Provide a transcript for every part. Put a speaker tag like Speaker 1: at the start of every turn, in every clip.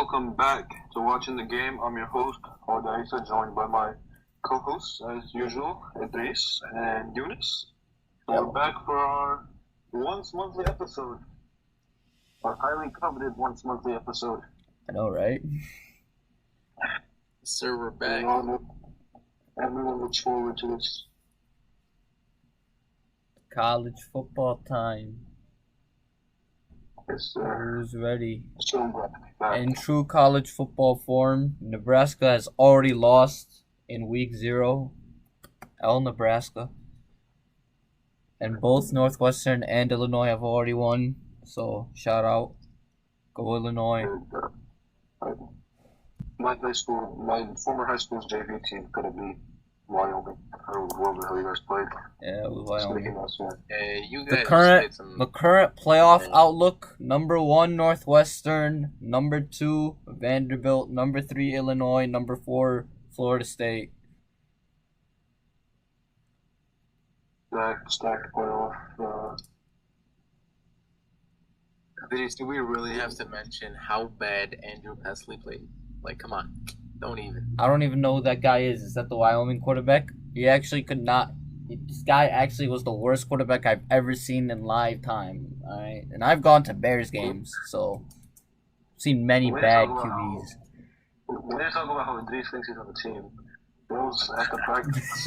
Speaker 1: welcome back to Watching the Game. I'm your host, Odeh, joined by my co-hosts, as usual, Idrees and Yunis. So we're back for our once-monthly episode, our highly coveted once-monthly episode.
Speaker 2: I know, right?
Speaker 3: Sir, we're back.
Speaker 1: Everyone looks forward to this.
Speaker 2: College football time.
Speaker 1: Yes, sir.
Speaker 2: Who's ready?
Speaker 1: So glad to be back.
Speaker 2: In true college football form, Nebraska has already lost in week 0. Nebraska. And both Northwestern and Illinois have already won. So, shout out. Go Illinois.
Speaker 1: My former high school's JV team could have beat Wyoming, or whoever the hell you guys played.
Speaker 2: Yeah, it was Wyoming.
Speaker 3: You
Speaker 2: The
Speaker 3: guys
Speaker 2: current playoff outlook: number 1 Northwestern, number 2 Vanderbilt, number 3 Illinois, number 4 Florida State.
Speaker 1: Stacked playoff.
Speaker 3: Idrees, do we really have to mention how bad Andrew Pesley played? Like, come on. Don't even.
Speaker 2: I don't even know who that guy is. Is that the Wyoming quarterback? He actually could not. This guy actually was the worst quarterback I've ever seen in live time. All right, and I've gone to Bears games, so seen many bad QBs.
Speaker 1: When they talk about how Idrees thinks he's on the team, those at the practice.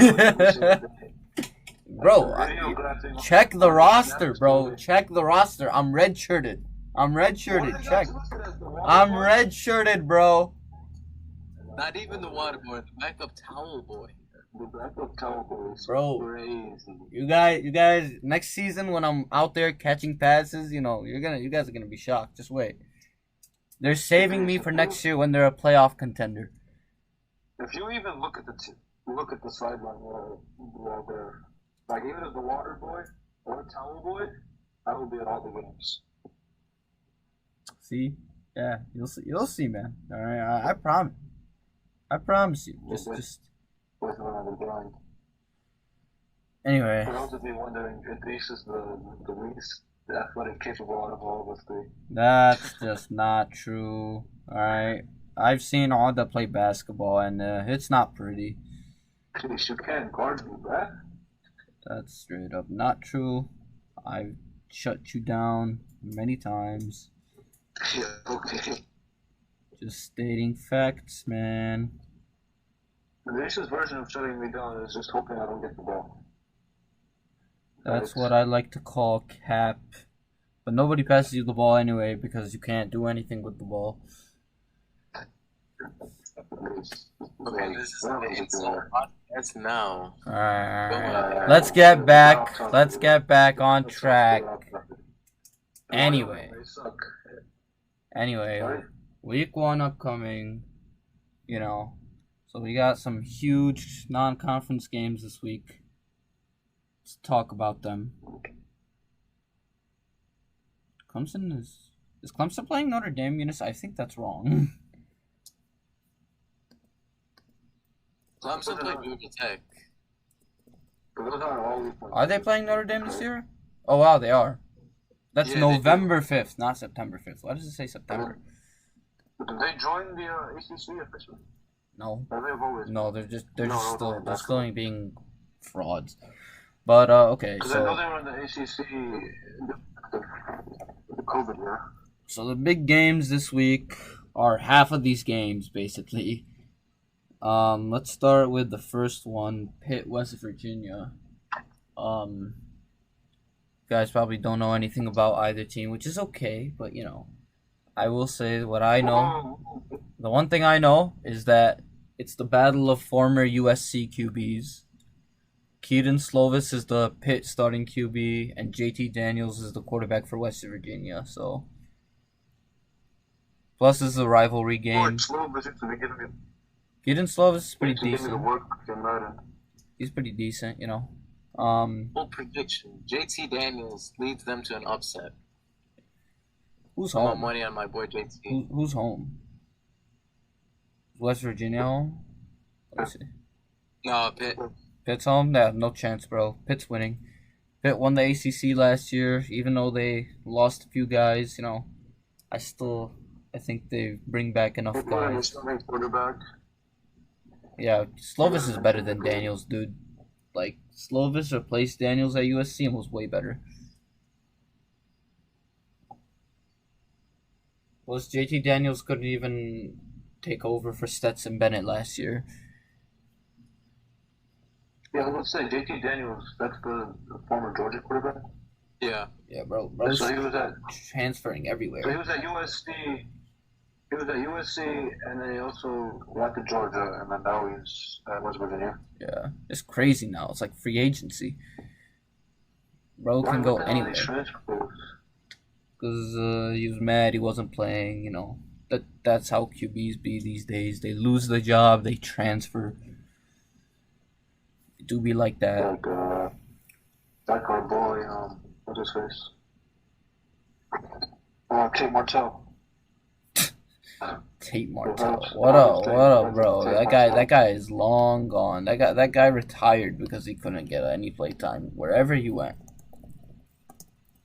Speaker 2: Bro, check the roster, bro. Check the roster. I'm redshirted. Check. I'm redshirted, bro.
Speaker 3: Not even the water boy, the backup towel boy.
Speaker 1: The backup towel boy is
Speaker 2: Bro,
Speaker 1: crazy.
Speaker 2: You guys, next season when I'm out there catching passes, you guys are gonna be shocked. Just wait. They're saving me for next year when they're a playoff contender.
Speaker 1: If you even look at the sideline where like even as the water boy or towel boy, I will be at all the games.
Speaker 2: See, yeah, you'll see, man. All right, I promise you. Just. Anyway.
Speaker 1: For those of you wondering, Idrees is the least athletic capable out of all of us three.
Speaker 2: That's just not true. All right, I've seen Odeh play basketball, and it's not pretty.
Speaker 1: At least you can guard me, bruh.
Speaker 2: That's straight up not true. I've shut you down many times.
Speaker 1: Yeah, okay.
Speaker 2: Just stating facts, man.
Speaker 1: Idrees' version of shutting me down is just hoping I don't get the ball.
Speaker 2: That's what I like to call cap. But nobody passes you the ball anyway because you can't do anything with the ball.
Speaker 3: Okay, this is the insult podcast now.
Speaker 2: Alright. Let's get back on track. Anyway, week 1 upcoming, so we got some huge non-conference games this week. Let's talk about them. Is Clemson playing Notre Dame, Yunis? I think that's wrong.
Speaker 3: Clemson played Georgia Tech.
Speaker 2: Are they playing Notre Dame this year? Oh wow, they are. That's November 5th, not September 5th. Why does it say September?
Speaker 1: Did they join the ACC officially?
Speaker 2: No.
Speaker 1: No,
Speaker 2: they're still being frauds. But okay,
Speaker 1: because I know they were in the ACC the COVID year.
Speaker 2: So the big games this week are half of these games basically. Let's start with the first one, Pitt, West Virginia. You guys probably don't know anything about either team, which is okay, but I will say what I know. The one thing I know is that it's the battle of former USC QBs. Keaton Slovis is the Pitt starting QB, and JT Daniels is the quarterback for West Virginia. So, plus this is a rivalry game. Keaton Slovis is pretty decent. He's pretty decent,
Speaker 3: Bold prediction: JT Daniels leads them to an upset.
Speaker 2: Who's
Speaker 3: I want
Speaker 2: home?
Speaker 3: money on my boy JT.
Speaker 2: Who's home? West Virginia home? Let me see.
Speaker 3: No, Pitt.
Speaker 2: Pitt's home? Yeah, no chance, bro. Pitt's winning. Pitt won the ACC last year, even though they lost a few guys. I still I think they bring back enough
Speaker 1: They put in a
Speaker 2: guys.
Speaker 1: starting quarterback.
Speaker 2: Yeah, Slovis is better than Daniels, dude. Like, Slovis replaced Daniels at USC and was way better. Was JT Daniels couldn't even take over for Stetson Bennett last year.
Speaker 1: Yeah, let's say JT Daniels. That's the former Georgia quarterback.
Speaker 3: Yeah.
Speaker 2: Yeah, bro.
Speaker 1: So he was at
Speaker 2: Transferring everywhere.
Speaker 1: So he was at USC. He was at USC, and then he also went to Georgia, and then now he's at West Virginia.
Speaker 2: Yeah, it's crazy now. It's like free agency. Bro can go anywhere. Because he was mad he wasn't playing. You know, that's how QBs be these days. They lose the job, they transfer. It do be like that.
Speaker 1: Like our boy, what's his face? Tate Martell.
Speaker 2: Tate Martell. What up, bro? That guy is long gone. That guy retired because he couldn't get any play time wherever he went.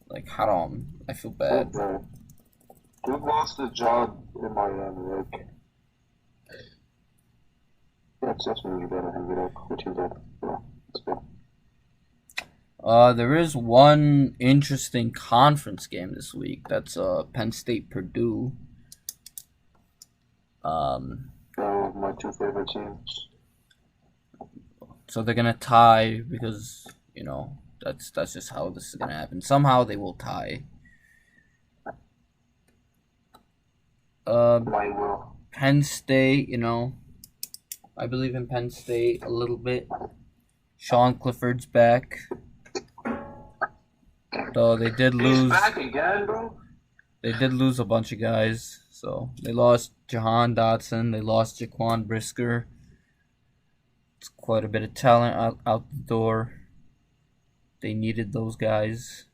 Speaker 2: Like, haram. I feel bad.
Speaker 1: Dude lost his job in Miami. Like, that's when you gotta hang it up. Which is that? Let's go.
Speaker 2: There is one interesting conference game this week. That's Penn State Purdue.
Speaker 1: My two favorite teams.
Speaker 2: So they're gonna tie because, you know, that's just how this is gonna happen. Somehow they will tie. Penn State, you know, I believe in Penn State a little bit. Sean Clifford's back. Though they did lose.
Speaker 1: He's back again, bro.
Speaker 2: They did lose a bunch of guys. So they lost Jahan Dotson. They lost Jaquan Brisker. It's quite a bit of talent out the door. They needed those guys.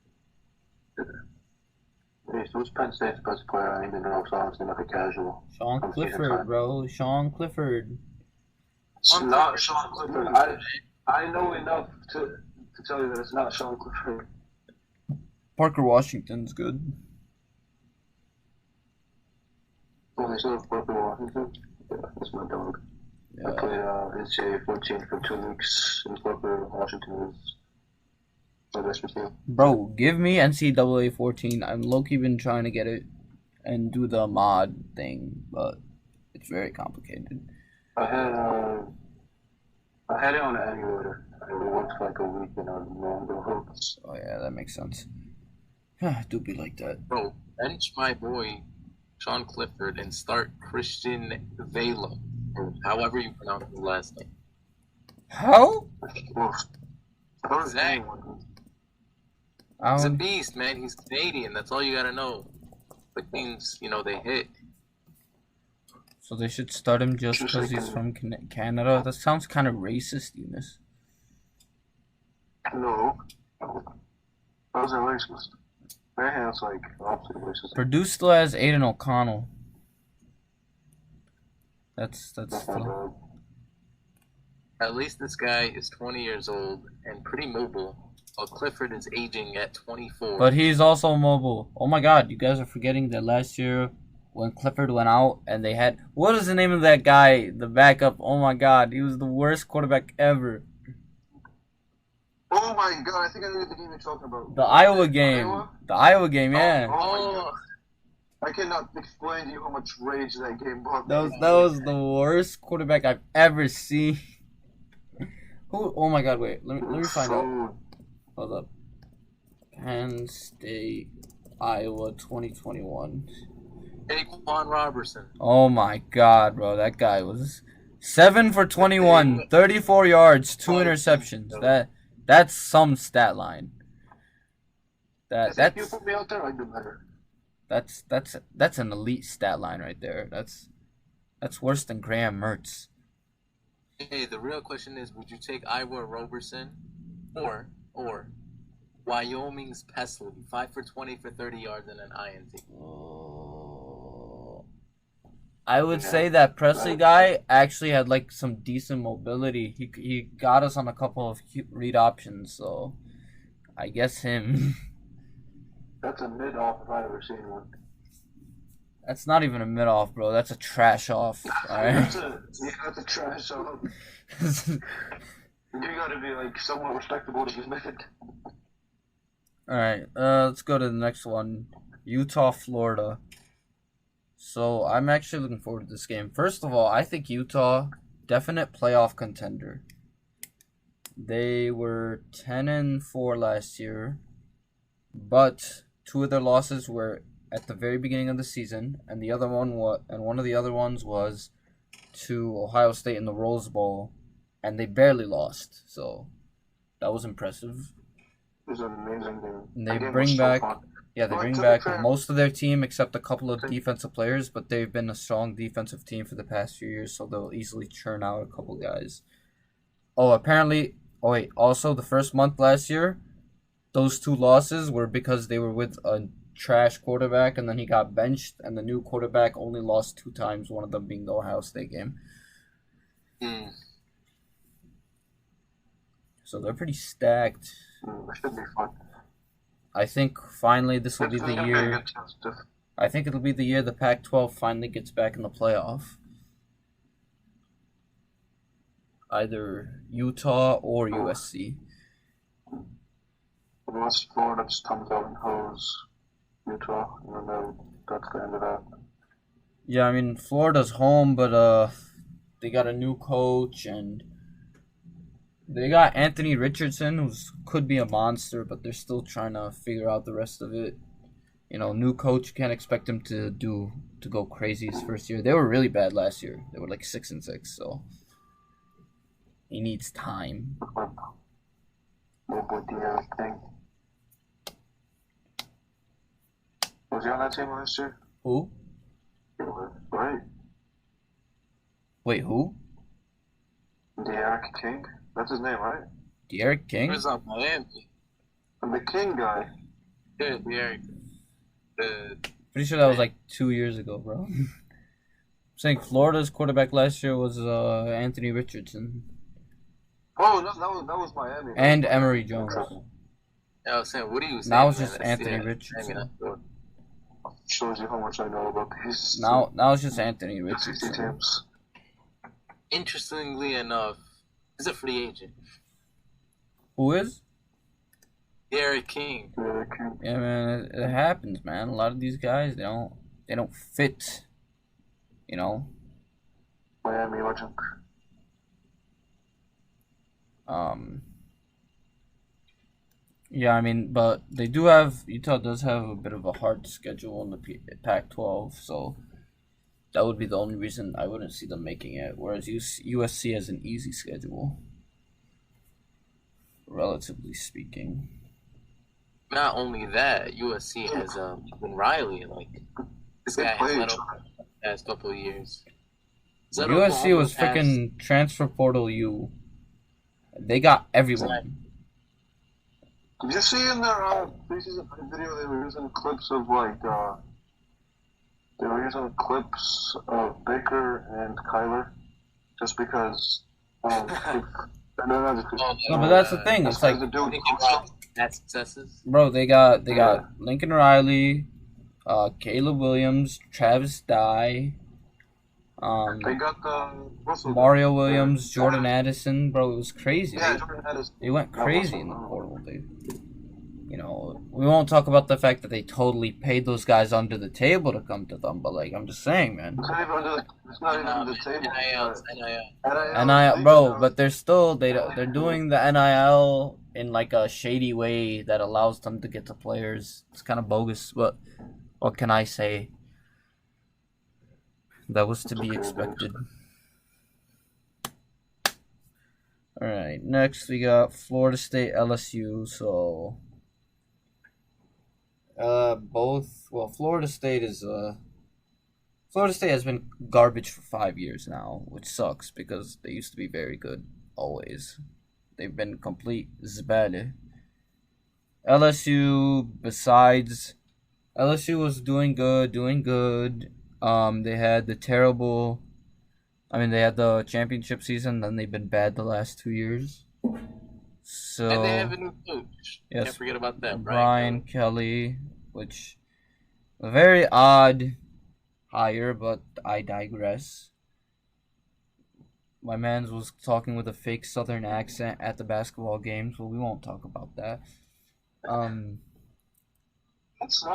Speaker 1: Who's Penn State's best player? I don't even know, so I was like a casual.
Speaker 2: Sean Clifford, bro. Sean Clifford.
Speaker 1: It's not Sean Clifford. I know enough to tell you that it's not Sean Clifford.
Speaker 2: Parker Washington's good.
Speaker 1: Okay, so Parker Washington? Yeah, that's my dog. Yeah. I played NCAA 14 for 2 weeks, and Parker Washington is my best receiver.
Speaker 2: Bro, give me NCAA 14. I'm low-key been trying to get it and do the mod thing, but it's very complicated.
Speaker 1: I had it on an emulator. It worked for like a week and I no hooks.
Speaker 2: Oh yeah, that makes sense. Do be like that.
Speaker 3: Bro, bench my boy Sean Clifford and start Christian Vela, or however you pronounce his last name.
Speaker 2: How?
Speaker 3: Zach. He's a beast, man. He's Canadian. That's all you gotta know. But things, you know, they hit.
Speaker 2: So they should start him just because he's from Canada? That sounds kind of racist, Yunis.
Speaker 1: No. That wasn't racist. It's like opposite racist.
Speaker 2: Purdue still has Aiden O'Connell. That's still...
Speaker 3: At least this guy is 20 years old and pretty mobile, while Clifford is aging at 24.
Speaker 2: But he's also mobile. Oh my god, you guys are forgetting that last year when Clifford went out and they had... What is the name of that guy? The backup. Oh my god, he was the worst quarterback ever.
Speaker 1: Oh my god, I think I know the game you're talking about.
Speaker 2: The Iowa game. The Iowa game, yeah.
Speaker 1: Oh. I cannot explain to you how much rage that game brought.
Speaker 2: That was the worst quarterback I've ever seen. Who? Oh my god, wait. Let me find out. Hold up. Penn State, Iowa 2021.
Speaker 3: Daquan Robertson.
Speaker 2: Oh my god, bro. That guy was 7 for 21, 34 yards, 2 interceptions. That's some stat line. That's
Speaker 1: if you put me out there, I'd do better.
Speaker 2: That's an elite stat line right there. That's worse than Graham Mertz.
Speaker 3: Hey, the real question is, would you take Iowa Roberson or Wyoming's Pesley, 5 for 20 for 30 yards and an INT?
Speaker 2: I would say that Presley guy actually had like some decent mobility. He got us on a couple of read options, so I guess him.
Speaker 1: That's a mid-off if I ever seen one.
Speaker 2: That's not even a mid off, bro. That's a trash off. Alright.
Speaker 1: That's a trash off. You gotta be like somewhat respectable to be mid.
Speaker 2: Alright, let's go to the next one. Utah, Florida. So I'm actually looking forward to this game. First of all, I think Utah, definite playoff contender. They were 10-4 last year, but two of their losses were at the very beginning of the season, and one of the other ones was to Ohio State in the Rose Bowl, and they barely lost. So that was impressive.
Speaker 1: It was an amazing game.
Speaker 2: And they bring back most of their team except a couple of defensive players, but they've been a strong defensive team for the past few years, so they'll easily churn out a couple guys. Also the first month last year, those two losses were because they were with a trash quarterback, and then he got benched, and the new quarterback only lost 2 times, one of them being the Ohio State game. So they're pretty stacked.
Speaker 1: It should be fun.
Speaker 2: I think finally this will be the year. I think it'll be the year the Pac-12 finally gets back in the playoff. Either Utah or USC.
Speaker 1: Unless Florida just comes out and hose Utah, and then that's the end of that.
Speaker 2: Yeah, I mean Florida's home, but they got a new coach and they got Anthony Richardson, who could be a monster, but they're still trying to figure out the rest of it. You know, new coach, can't expect him to go crazy his first year. They were really bad last year. They were like 6-6, so he needs time.
Speaker 1: Was he on that team last year?
Speaker 2: Who?
Speaker 1: Right.
Speaker 2: Wait, who?
Speaker 1: De'Aaron King? That's his name, right?
Speaker 2: De'Aaron King?
Speaker 3: Where's on Miami?
Speaker 1: The King guy.
Speaker 3: Yeah, De'Aaron.
Speaker 2: Pretty sure that was like 2 years ago, bro. I'm saying Florida's quarterback last year was Anthony Richardson.
Speaker 1: Oh, no, that was Miami.
Speaker 2: And Emory Jones.
Speaker 3: I was saying, what are you saying?
Speaker 2: Now it's just Anthony Richardson.
Speaker 1: Shows you how much I know about these.
Speaker 2: Now it's just Anthony Richardson.
Speaker 1: Teams.
Speaker 3: Interestingly enough, he's a free agent.
Speaker 2: Who is?
Speaker 3: De'Aaron King.
Speaker 2: Yeah, man, it happens, man. A lot of these guys, they don't fit. You know.
Speaker 1: Miami legend.
Speaker 2: Yeah, I mean, but Utah does have a bit of a hard schedule in the Pac-12, so that would be the only reason I wouldn't see them making it. Whereas USC has an easy schedule, relatively speaking.
Speaker 3: Not only that, USC has Riley. Like this guy has led over the past couple of years.
Speaker 2: USC was freaking transfer portal U. They got everyone.
Speaker 1: Did you see in their preseason video they were using clips of Baker and Kyler just because
Speaker 2: No, but that's the thing. It's like
Speaker 3: successes.
Speaker 2: Bro, they got Lincoln Riley, Caleb Williams, Travis Dye,
Speaker 1: they got
Speaker 2: Mario Williams, Jordan Addison. Bro, it was crazy.
Speaker 1: Yeah, Jordan Addison.
Speaker 2: They went crazy in the portal. You know, we won't talk about the fact that they totally paid those guys under the table to come to them, but like I'm just saying, man.
Speaker 1: It's not even under the table.
Speaker 2: NIL, bro, but they're still they're doing the NIL in like a shady way that allows them to get to players. It's kind of bogus, but what can I say? That was to be expected. All right, next we got Florida State, LSU. So, Florida State has been garbage for 5 years now, which sucks because they used to be very good always. They've been complete zbale. LSU was doing good. They had the championship season, then they've been bad the last 2 years. So,
Speaker 3: and they have a new coach.
Speaker 2: Yes,
Speaker 3: can't forget about that.
Speaker 2: Brian Kelly, which very odd higher, but I digress. My man was talking with a fake Southern accent at the basketball games, but we won't talk about that.
Speaker 1: I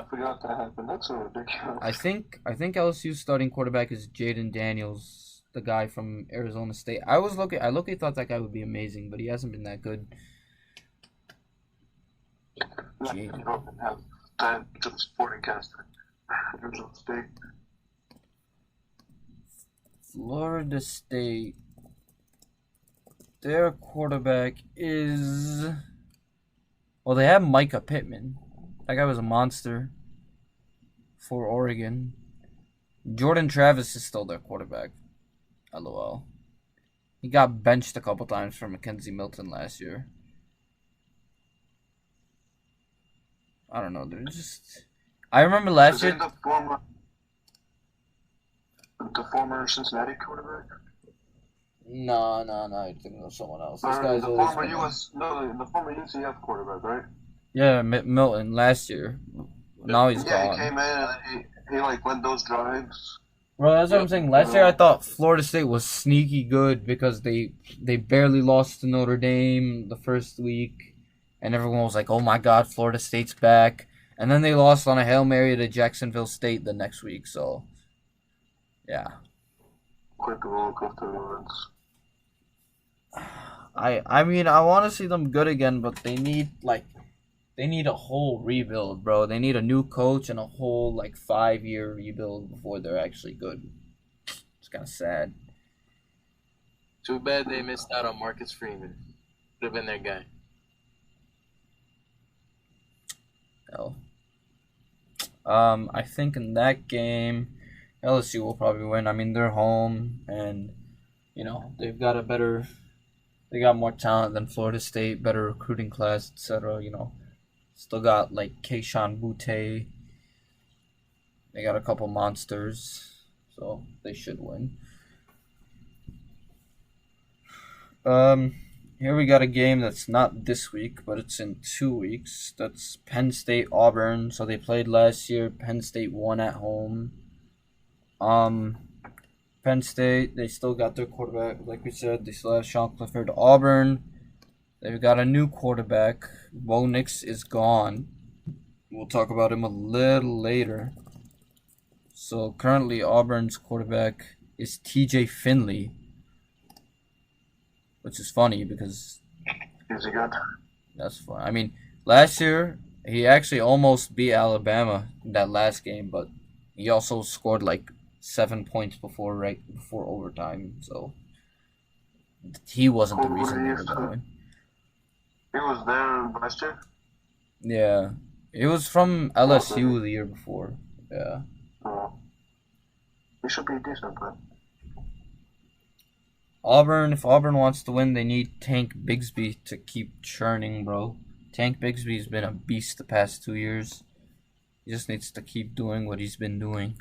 Speaker 1: forgot that happened. That's so ridiculous.
Speaker 2: I think LSU's starting quarterback is Jaden Daniels, the guy from Arizona State. I looked thought that guy would be amazing, but he hasn't been that good.
Speaker 1: You don't have that to the sporting cast. Arizona State.
Speaker 2: Florida State. Their quarterback is. Well, they have Micah Pittman. That guy was a monster for Oregon. Jordan Travis is still their quarterback. LOL. He got benched a couple times for Mackenzie Milton last year. I don't know. They're just. I remember last year.
Speaker 1: The former Cincinnati quarterback?
Speaker 2: No. You're thinking of someone else. This
Speaker 1: the
Speaker 2: guy's always
Speaker 1: former the former UCF quarterback, right?
Speaker 2: Yeah, Milton last year. Now he's gone.
Speaker 1: Yeah, he came in and he like led those drives.
Speaker 2: Bro, that's what I'm saying. Last year I thought Florida State was sneaky good because they barely lost to Notre Dame the first week, and everyone was like, "Oh my God, Florida State's back!" And then they lost on a Hail Mary to Jacksonville State the next week. So, yeah.
Speaker 1: Quick roller coaster events.
Speaker 2: I mean, I want to see them good again, but they need a whole rebuild, bro. They need a new coach and a whole 5-year rebuild before they're actually good. It's kind of sad.
Speaker 3: Too bad they missed out on Marcus Freeman. Would have been their guy.
Speaker 2: Hell. I think in that game, LSU will probably win. I mean, they're home, and they've got they got more talent than Florida State, better recruiting class, etc. Still got Keishawn Butte. They got a couple monsters, so they should win. Here we got a game that's not this week, but it's in 2 weeks. That's Penn State Auburn. So they played last year. Penn State won at home. Penn State, they still got their quarterback. Like we said, they still have Sean Clifford. Auburn, they've got a new quarterback. Bo Nix is gone. We'll talk about him a little later. So currently Auburn's quarterback is TJ Finley, which is funny because
Speaker 1: Is he good?
Speaker 2: that's fun. I mean, last year he actually almost beat Alabama in that last game, but he also scored 7 points before overtime. So he wasn't the reason they were going.
Speaker 1: He was there last year?
Speaker 2: Yeah. It was from LSU the year before. Yeah.
Speaker 1: He should be decent, but
Speaker 2: If Auburn wants to win, they need Tank Bigsby to keep churning, bro. Tank Bigsby's been a beast the past 2 years. He just needs to keep doing what he's been doing.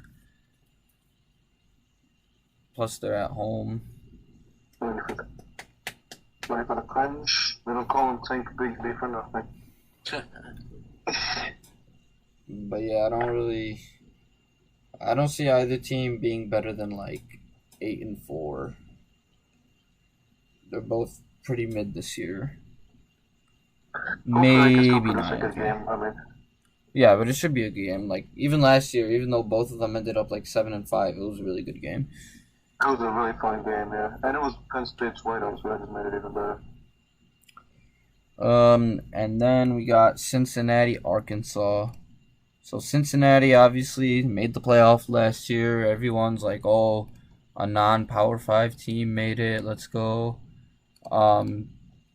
Speaker 2: Plus, they're at home.
Speaker 1: ready for the cringe. They don't call him Tank Bigsby for nothing.
Speaker 2: But yeah, I don't see either team being better than 8-4. They're both pretty mid this year. Maybe not. Yeah, but it should be a good game. Even last year, even though both of them ended up 7-5, it was a really good game.
Speaker 1: It was a really fun game, yeah. And it was Penn State's whiteout, so that just made it even better.
Speaker 2: And then we got Cincinnati, Arkansas. So Cincinnati obviously made the playoff last year. Everyone's oh, a non-Power 5 team made it. Let's go.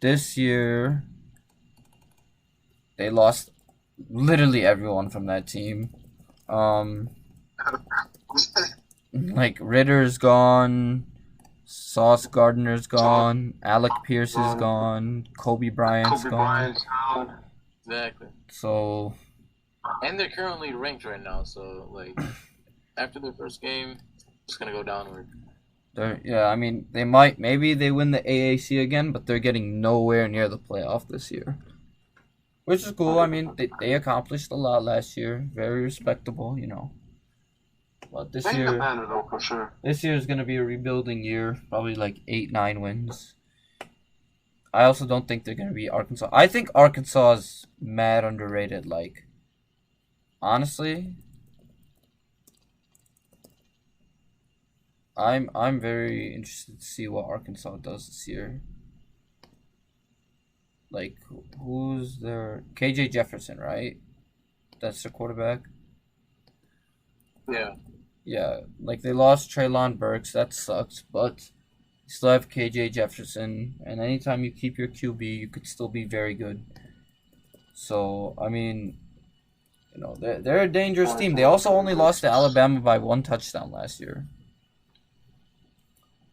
Speaker 2: This year they lost literally everyone from that team. Ritter's gone, Sauce Gardner's gone, Alec Pierce is gone, Kobe Bryant's gone.
Speaker 3: Exactly.
Speaker 2: So.
Speaker 3: And they're currently ranked right now, so after their first game, it's gonna go downward.
Speaker 2: Yeah, I mean maybe they win the AAC again, but they're getting nowhere near the playoff this year, which is cool. I mean they accomplished a lot last year, very respectable, But
Speaker 1: They need a banner though for sure.
Speaker 2: this year is gonna be a rebuilding year. Probably like 8-9 wins. I also don't think they're gonna be Arkansas. I think Arkansas is mad underrated. Like, honestly, I'm very interested to see what Arkansas does this year. Like, who's their KJ Jefferson, right? That's their quarterback.
Speaker 3: Yeah.
Speaker 2: Yeah, like they lost Traylon Burks. That sucks, but you still have KJ Jefferson, and anytime you keep your QB, you could still be very good. So I mean, they're a dangerous team. They also only lost to Alabama by 1 touchdown last year,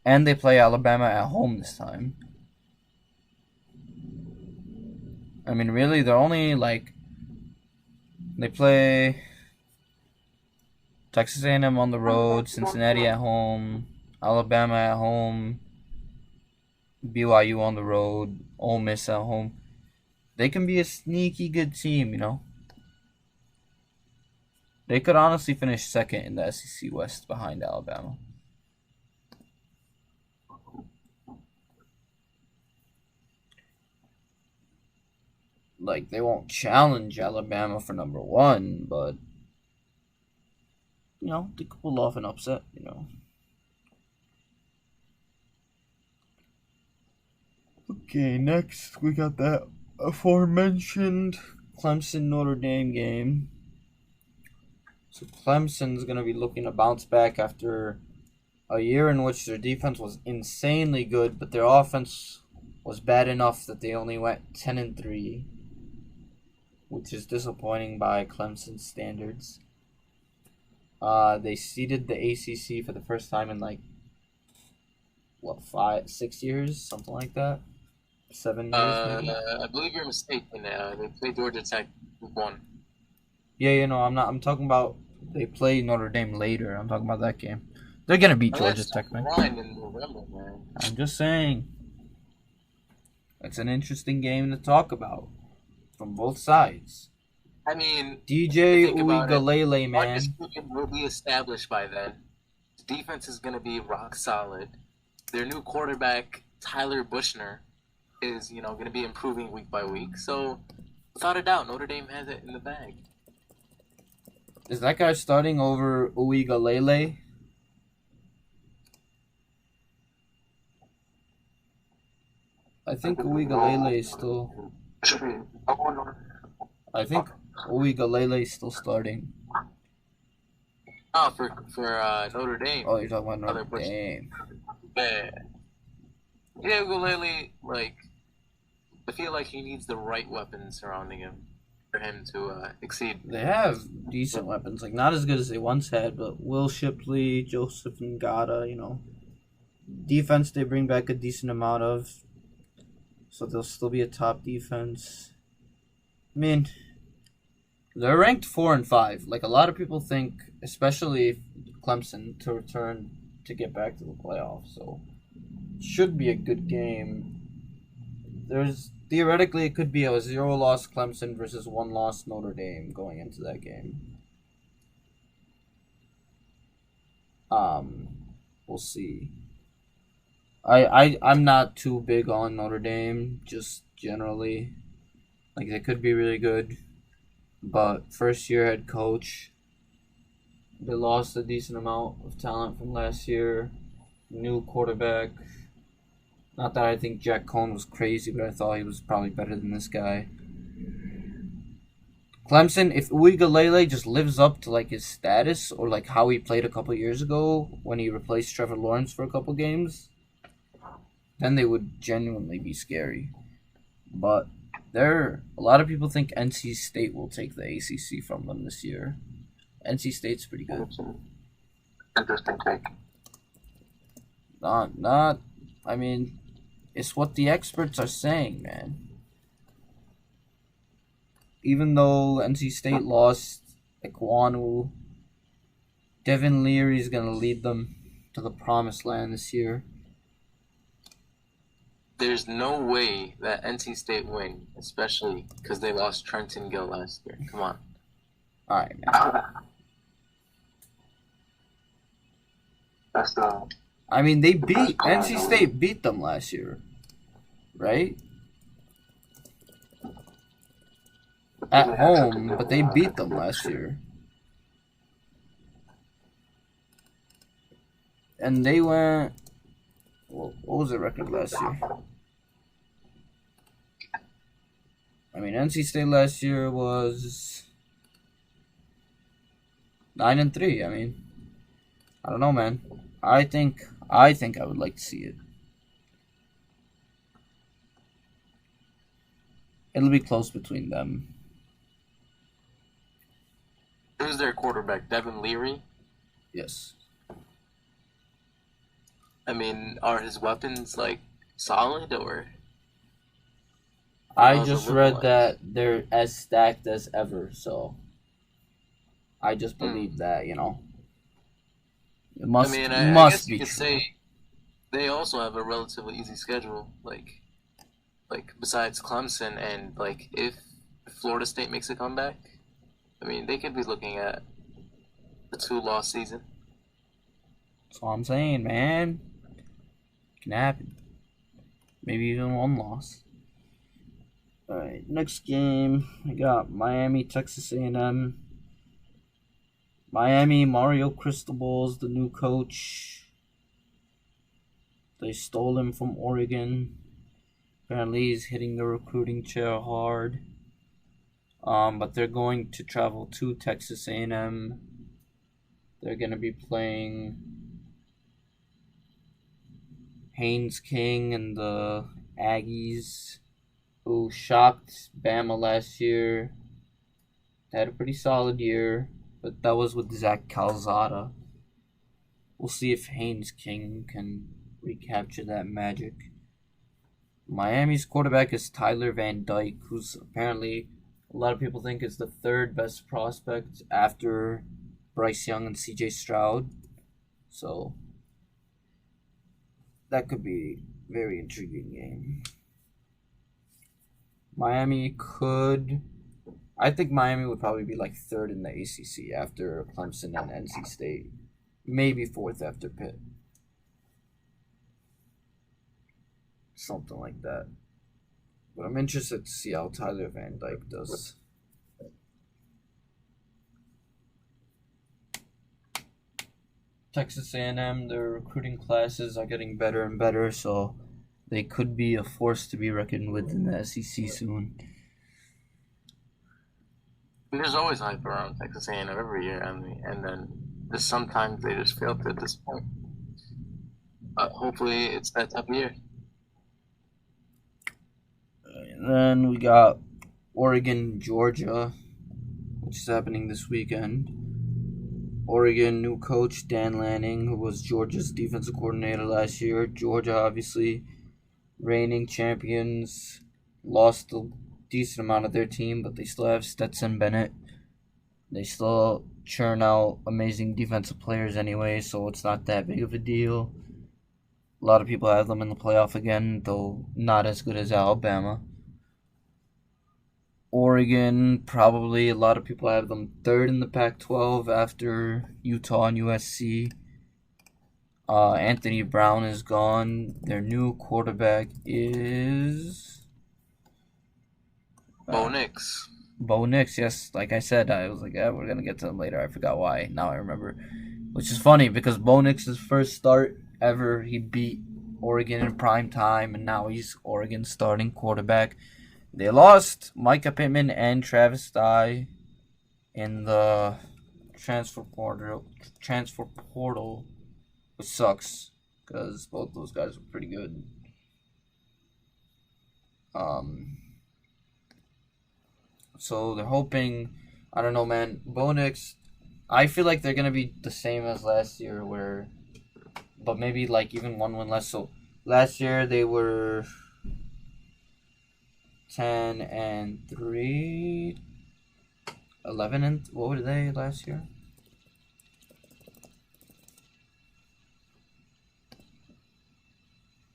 Speaker 2: and they play Alabama at home this time. I mean, really, they're only like they play Texas A&M on the road, Cincinnati at home, Alabama at home, BYU on the road, Ole Miss at home. They can be a sneaky good team, They could honestly finish second in the SEC West behind Alabama. Like, they won't challenge Alabama for number 1, but they could pull off an upset, Okay, next we got that aforementioned Clemson Notre Dame game. So Clemson's going to be looking to bounce back after a year in which their defense was insanely good, but their offense was bad enough that they only went 10-3, which is disappointing by Clemson standards. They seeded the ACC for the first time in 6 years, something like that. 7 years. Maybe?
Speaker 3: I believe you're mistaken. They played Georgia Tech week 1.
Speaker 2: Yeah, I'm not. I'm talking about they play Notre Dame later. I'm talking about that game. They're gonna beat Georgia Tech, man.
Speaker 3: In November, man.
Speaker 2: I'm just saying. It's an interesting game to talk about from both sides.
Speaker 3: I mean,
Speaker 2: DJ Uigalele, man.
Speaker 3: Marcus Freeman will be established by then. The defense is going to be rock solid. Their new quarterback, Tyler Buchner, is going to be improving week by week. So, without a doubt, Notre Dame has it in the bag.
Speaker 2: Is that guy starting over Uigalele? I think Uigalele is still. I think Uigalele is still starting.
Speaker 3: Oh, for Notre Dame.
Speaker 2: Oh, you're talking about Notre Dame.
Speaker 3: Yeah, Uigalele, I feel like he needs the right weapons surrounding him for him to exceed.
Speaker 2: They have decent weapons, not as good as they once had, but Will Shipley, Joseph Ngata, defense they bring back a decent amount of, so they'll still be a top defense. I mean, they're ranked 4 and 5. A lot of people think, especially Clemson, to return to get back to the playoffs. So, it should be a good game. Theoretically, it could be a 0-loss Clemson versus 1-loss Notre Dame going into that game. We'll see. I'm not too big on Notre Dame, just generally. They could be really good, but first-year head coach. They lost a decent amount of talent from last year. New quarterback. Not that I think Jack Cohn was crazy, but I thought he was probably better than this guy. Clemson, if Uigalele just lives up to his status or how he played a couple years ago when he replaced Trevor Lawrence for a couple games, then they would genuinely be scary. But a lot of people think NC State will take the ACC from them this year. NC State's pretty good.
Speaker 1: Interesting take.
Speaker 2: I mean, it's what the experts are saying, man. Even though NC State lost Ekwonu, Devin Leary's going to lead them to the promised land this year.
Speaker 3: There's no way that NC State win, especially because they lost Trenton Gill last year. Come on.
Speaker 2: All right, man.
Speaker 1: That's the
Speaker 2: I mean, they
Speaker 1: best
Speaker 2: beat
Speaker 1: player in
Speaker 2: NC
Speaker 1: the
Speaker 2: State
Speaker 1: league.
Speaker 2: beat them last year, right? At
Speaker 1: They had such a
Speaker 2: home,
Speaker 1: good
Speaker 2: but they beat them
Speaker 1: good
Speaker 2: last
Speaker 1: season.
Speaker 2: year. And they went. What was their record last year? I mean, NC State last year was 9-3. I mean, I don't know, man. I think I would like to see it. It'll be close between them.
Speaker 3: Who's their quarterback? Devin Leary?
Speaker 2: Yes.
Speaker 3: I mean, are his weapons, like, solid, or
Speaker 2: I
Speaker 3: how's it
Speaker 2: just
Speaker 3: look
Speaker 2: read
Speaker 3: like?
Speaker 2: that they're as stacked as ever, so I just
Speaker 3: Hmm.
Speaker 2: believe that, you know. It
Speaker 3: I mean, I
Speaker 2: must
Speaker 3: guess you
Speaker 2: be
Speaker 3: could
Speaker 2: true.
Speaker 3: say they also have a relatively easy schedule, like besides Clemson, and like if Florida State makes a comeback, I mean, they could be looking at a 2-loss season.
Speaker 2: That's all I'm saying, man. It can happen. Maybe even one loss. Alright, next game, we got Miami, Texas A&M. Miami, Mario Cristobal's the new coach. They stole him from Oregon. Apparently he's hitting the recruiting chair hard. But they're going to travel to Texas A&M. They're going to be playing Haynes King and the Aggies, who shocked Bama last year. They had a pretty solid year, but that was with Zach Calzada. We'll see if Haynes King can recapture that magic. Miami's quarterback is Tyler Van Dyke, who's apparently a lot of people think is the third best prospect after Bryce Young and CJ Stroud. So that could be a very intriguing game. I think Miami would probably be like third in the ACC after Clemson and NC State. Maybe fourth after Pitt. Something like that. But I'm interested to see how Tyler Van Dyke does. Texas A&M, their recruiting classes are getting better and better, so they could be a force to be reckoned with in the SEC soon.
Speaker 3: There's always hype around Texas A&M every year, I mean, and then just sometimes they just fail to disappoint. Hopefully, it's that type of year.
Speaker 2: And then we got Oregon, Georgia, which is happening this weekend. Oregon, new coach Dan Lanning, who was Georgia's defensive coordinator last year. Georgia, obviously, reigning champions, lost a decent amount of their team, but they still have Stetson Bennett. They still churn out amazing defensive players anyway, so it's not that big of a deal. A lot of people have them in the playoff again, though not as good as Alabama. Oregon, probably a lot of people have them third in the Pac-12 after Utah and USC. Anthony Brown is gone. Their new quarterback is
Speaker 3: Bo Nix.
Speaker 2: Bo Nix. Yes, like I said, I was like, yeah, we're gonna get to them later. I forgot why. Now I remember, which is funny because Bo Nix's first start ever, he beat Oregon in prime time, and now he's Oregon's starting quarterback. They lost Micah Pittman and Travis Dye in the transfer portal, which sucks because both those guys were pretty good. So they're hoping, I don't know, man. Bo Nix, I feel like they're gonna be the same as last year, but maybe like even one win less. So last year they were 10-3, 11 and what were they last year?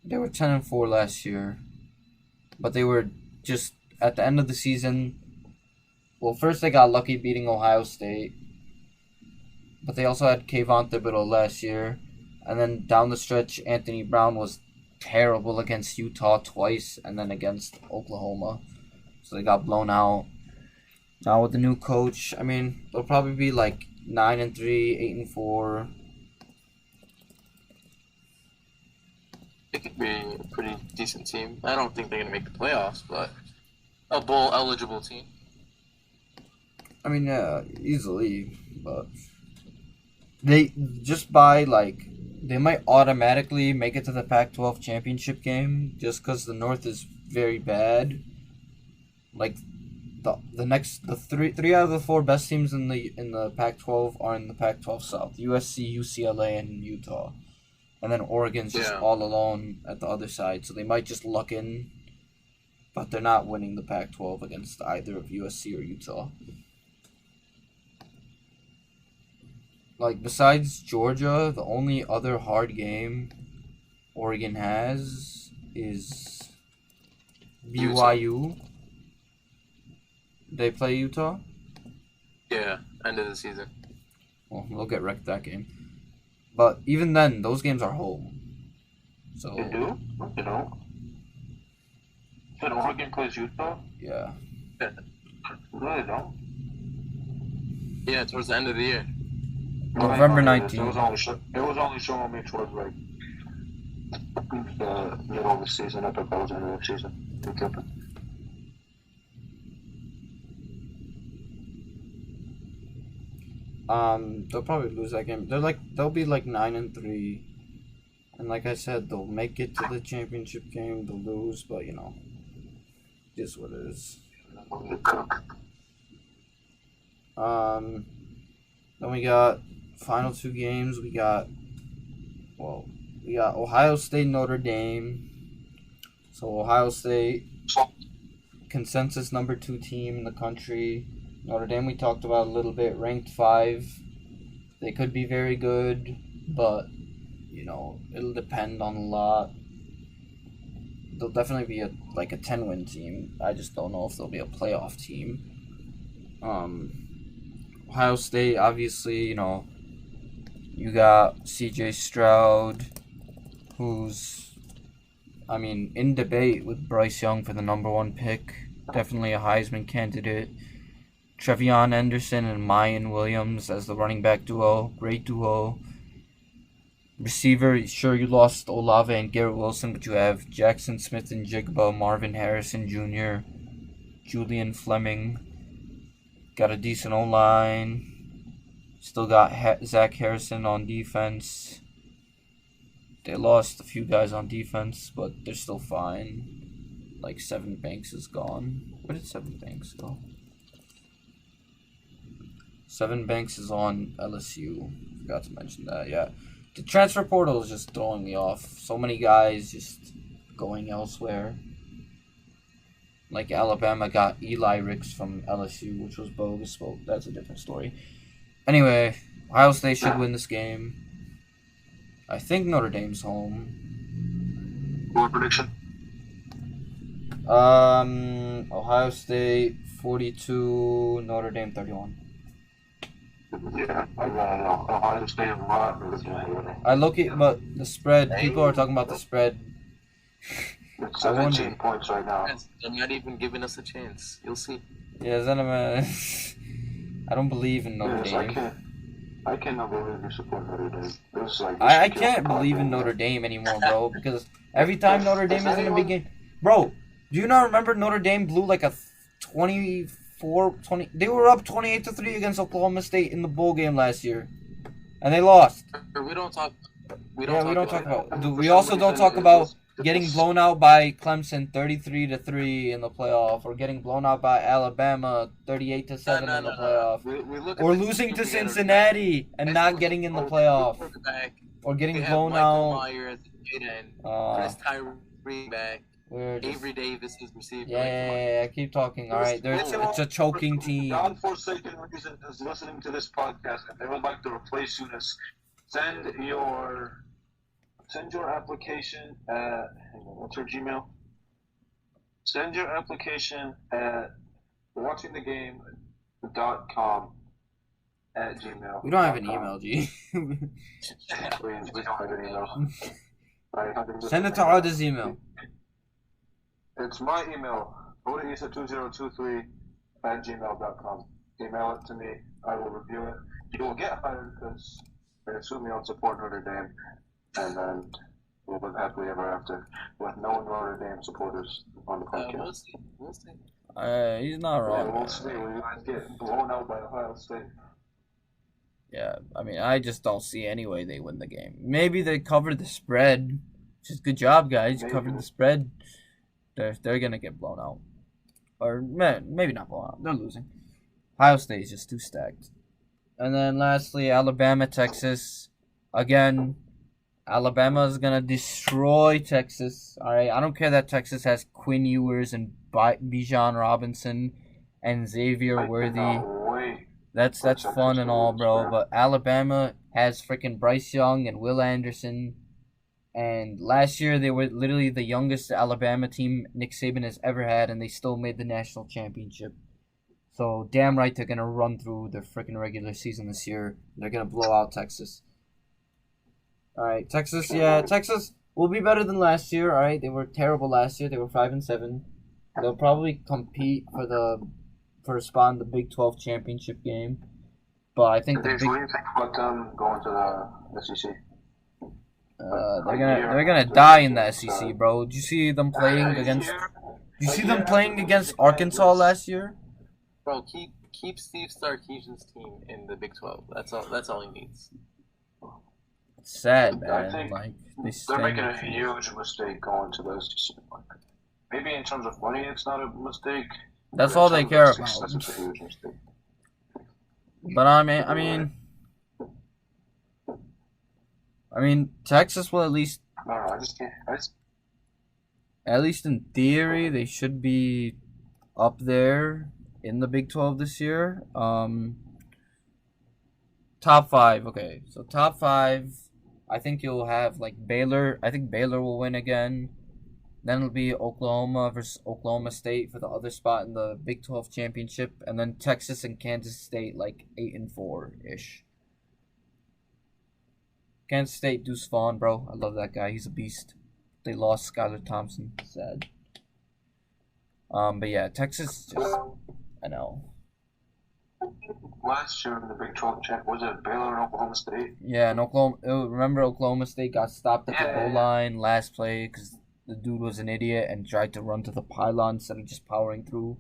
Speaker 2: They were 10-4 last year, but they were just at the end of the season. Well, first they got lucky beating Ohio State, but they also had Kayvon Thibodeau last year, And then down the stretch, Anthony Brown was terrible against Utah twice, and then against Oklahoma. So they got blown out. Now with the new coach, I mean, they'll probably be like 9-3, 8-4.
Speaker 3: It could be a pretty decent team. I don't think they're going to make the playoffs, but a bowl eligible team.
Speaker 2: I mean, yeah, easily, but they just by like they might automatically make it to the Pac-12 championship game just because the North is very bad. Like the three out of the four best teams in the Pac-12 are in the Pac-12 South: USC, UCLA, and Utah, and then Oregon's just all alone at the other side. So they might just luck in, but they're not winning the Pac-12 against either of USC or Utah. Like, besides Georgia, the only other hard game Oregon has is BYU. They play Utah?
Speaker 3: Yeah, end of the season.
Speaker 2: Well, they'll get wrecked that game. But even then, those games are home. So
Speaker 1: They do? You know? Said Oregon plays Utah?
Speaker 2: yeah.
Speaker 1: No, they don't.
Speaker 3: Yeah, towards the end of the year.
Speaker 2: November
Speaker 1: It
Speaker 2: 19th.
Speaker 1: was only showing me towards like the middle of the season. I thought that was the end of the season. They kept it.
Speaker 2: They'll probably lose that game. They'll be like 9-3, and like I said, they'll make it to the championship game. They'll lose, but you know, it is what it is. Then we got final two games. We got Ohio State, Notre Dame. So Ohio State, consensus number 2 team in the country. Notre Dame we talked about a little bit, ranked 5. They could be very good, but you know, it'll depend on a lot. They'll definitely be a 10-win team. I just don't know if they'll be a playoff team. Ohio State, obviously, you know, you got CJ Stroud, who's, I mean, in debate with Bryce Young for the number 1 pick. Definitely a Heisman candidate. Trevion Anderson and Mayan Williams as the running back duo. Great duo. Receiver, sure, you lost Olave and Garrett Wilson, but you have Jackson Smith and Jigba, Marvin Harrison Jr., Julian Fleming. Got a decent O-line. Still got Zach Harrison on defense. They lost a few guys on defense, but they're still fine. Like, Seven Banks is gone. Where did Seven Banks go? Seven Banks is on LSU. Forgot to mention that, yeah. The transfer portal is just throwing me off. So many guys just going elsewhere. Like Alabama got Eli Ricks from LSU, which was bogus, but that's a different story. Anyway, Ohio State should win this game. I think Notre Dame's home.
Speaker 1: Score prediction?
Speaker 2: Ohio State 42, Notre Dame 31.
Speaker 1: Yeah, I gotta know. Ohio State and Rock.
Speaker 2: I look at, but the spread, people are talking about the spread.
Speaker 1: It's 17 points right now.
Speaker 3: They're not even giving us a chance. You'll see.
Speaker 2: Yeah, I don't believe in Notre Dame.
Speaker 1: I cannot believe you support Notre Dame. This is like
Speaker 2: I can't believe in Notre Dame anymore, bro, because every time Notre Dame is in a big game... Bro, do you not remember Notre Dame blew like a 20... They were up 28-3 against Oklahoma State in the bowl game last year, and they lost.
Speaker 3: We don't talk about.
Speaker 2: We also don't talk about getting blown out by Clemson 33-3 in the playoff, or getting blown out by Alabama 38-7 in the playoff, or losing to Cincinnati and not getting in the playoff, or getting blown out.
Speaker 3: Chris Tyree back. Avery Davis is receiving.
Speaker 2: Yeah, keep talking. All right, it's a choking team.
Speaker 1: God-forsaken reason is listening to this podcast, and they would like to replace Yunis. Send your application at, what's your Gmail? Send your application at watchingthegame.com, at Gmail.
Speaker 2: We don't have an email, G.
Speaker 1: We don't have an email.
Speaker 2: Send it to Odeh's email.
Speaker 1: It's my email, Odeh2023 at gmail.com. Email it to me. I will review it. You will get hired because they assume you don't support Notre Dame, and then we'll live happily ever after with no Notre Dame supporters on the podcast.
Speaker 3: We'll see.
Speaker 2: He's not wrong.
Speaker 1: We'll see. We guys get blown out by Ohio State.
Speaker 2: Yeah, I mean, I just don't see any way they win the game. Maybe they covered the spread. Just good job, guys. You covered the spread. They're gonna get blown out, or maybe not blown out. They're losing. Ohio State is just too stacked. And then lastly, Alabama, Texas. Again, Alabama is gonna destroy Texas. All right, I don't care that Texas has Quinn Ewers and Bijan Robinson and Xavier Worthy. That's fun and all, bro. But Alabama has freaking Bryce Young and Will Anderson. And last year, they were literally the youngest Alabama team Nick Saban has ever had, and they still made the national championship. So, damn right they're going to run through their freaking regular season this year. They're going to blow out Texas. All right, Texas, yeah. Texas will be better than last year, all right? They were terrible last year. They were 5-7. They'll probably compete for a spot in the Big 12 championship game. But I think
Speaker 1: what do you think about them going to the SEC?
Speaker 2: They're gonna die in the SEC, bro. Did you see them playing against? Did you see them playing against Arkansas last year?
Speaker 3: Bro, keep Steve Sarkisian's team in the Big 12. That's all he needs.
Speaker 2: It's sad, man.
Speaker 1: I think
Speaker 2: like
Speaker 1: they're making a huge mistake going to the SEC. Maybe in terms of money, it's not a mistake.
Speaker 2: That's all they care about.
Speaker 1: That's a huge mistake.
Speaker 2: But I mean, Texas will at least.
Speaker 1: No, I just can't.
Speaker 2: At least in theory, they should be up there in the Big 12 this year. Top 5, okay. So top 5, I think you'll have like Baylor. I think Baylor will win again. Then it'll be Oklahoma versus Oklahoma State for the other spot in the Big 12 championship, and then Texas and Kansas State like 8-4-ish. Kansas State, Deuce Vaughn, bro. I love that guy. He's a beast. They lost Skylar Thompson. Sad. But yeah, Texas just, I know.
Speaker 1: Last year in the Big 12 champ, was it Baylor and Oklahoma State?
Speaker 2: Yeah, and remember Oklahoma State got stopped at the goal line last play because the dude was an idiot and tried to run to the pylon instead of just powering through.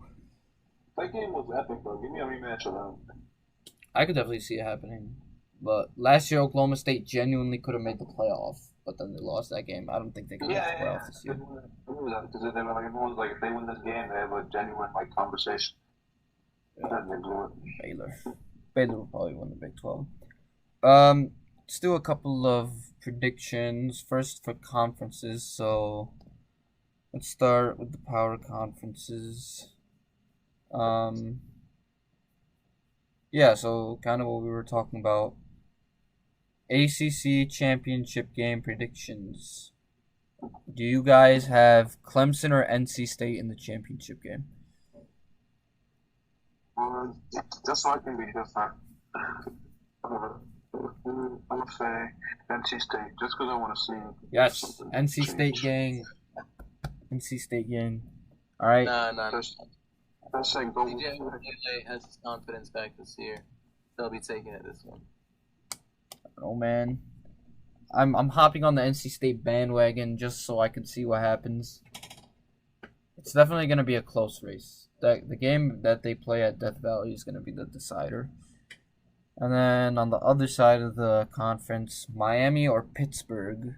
Speaker 1: That game was epic, bro. Give me a rematch of that. I
Speaker 2: could definitely see it happening. But last year, Oklahoma State genuinely could have made the playoff, but then they lost that game. I don't think they can make the playoff this year.
Speaker 1: Because they were like, everyone's like, if they win this game, they have a genuine like conversation. Yeah. Then they blew it.
Speaker 2: Baylor will probably win the Big 12. Let's do a couple of predictions. First for conferences. So let's start with the power conferences. Yeah, so kind of what we were talking about. ACC championship game predictions. Do you guys have Clemson or NC State in the championship game?
Speaker 1: Just so I can be different. I'm going to say NC State, just because I want to see.
Speaker 2: Yes, NC State gang. NC State gang. All right.
Speaker 3: No.
Speaker 1: That's saying go.
Speaker 3: DJ has his confidence back this year. They'll be taking it this one.
Speaker 2: Oh man, I'm hopping on the NC State bandwagon just so I can see what happens. It's definitely going to be a close race. The game that they play at Death Valley is going to be the decider. And then on the other side of the conference, Miami or Pittsburgh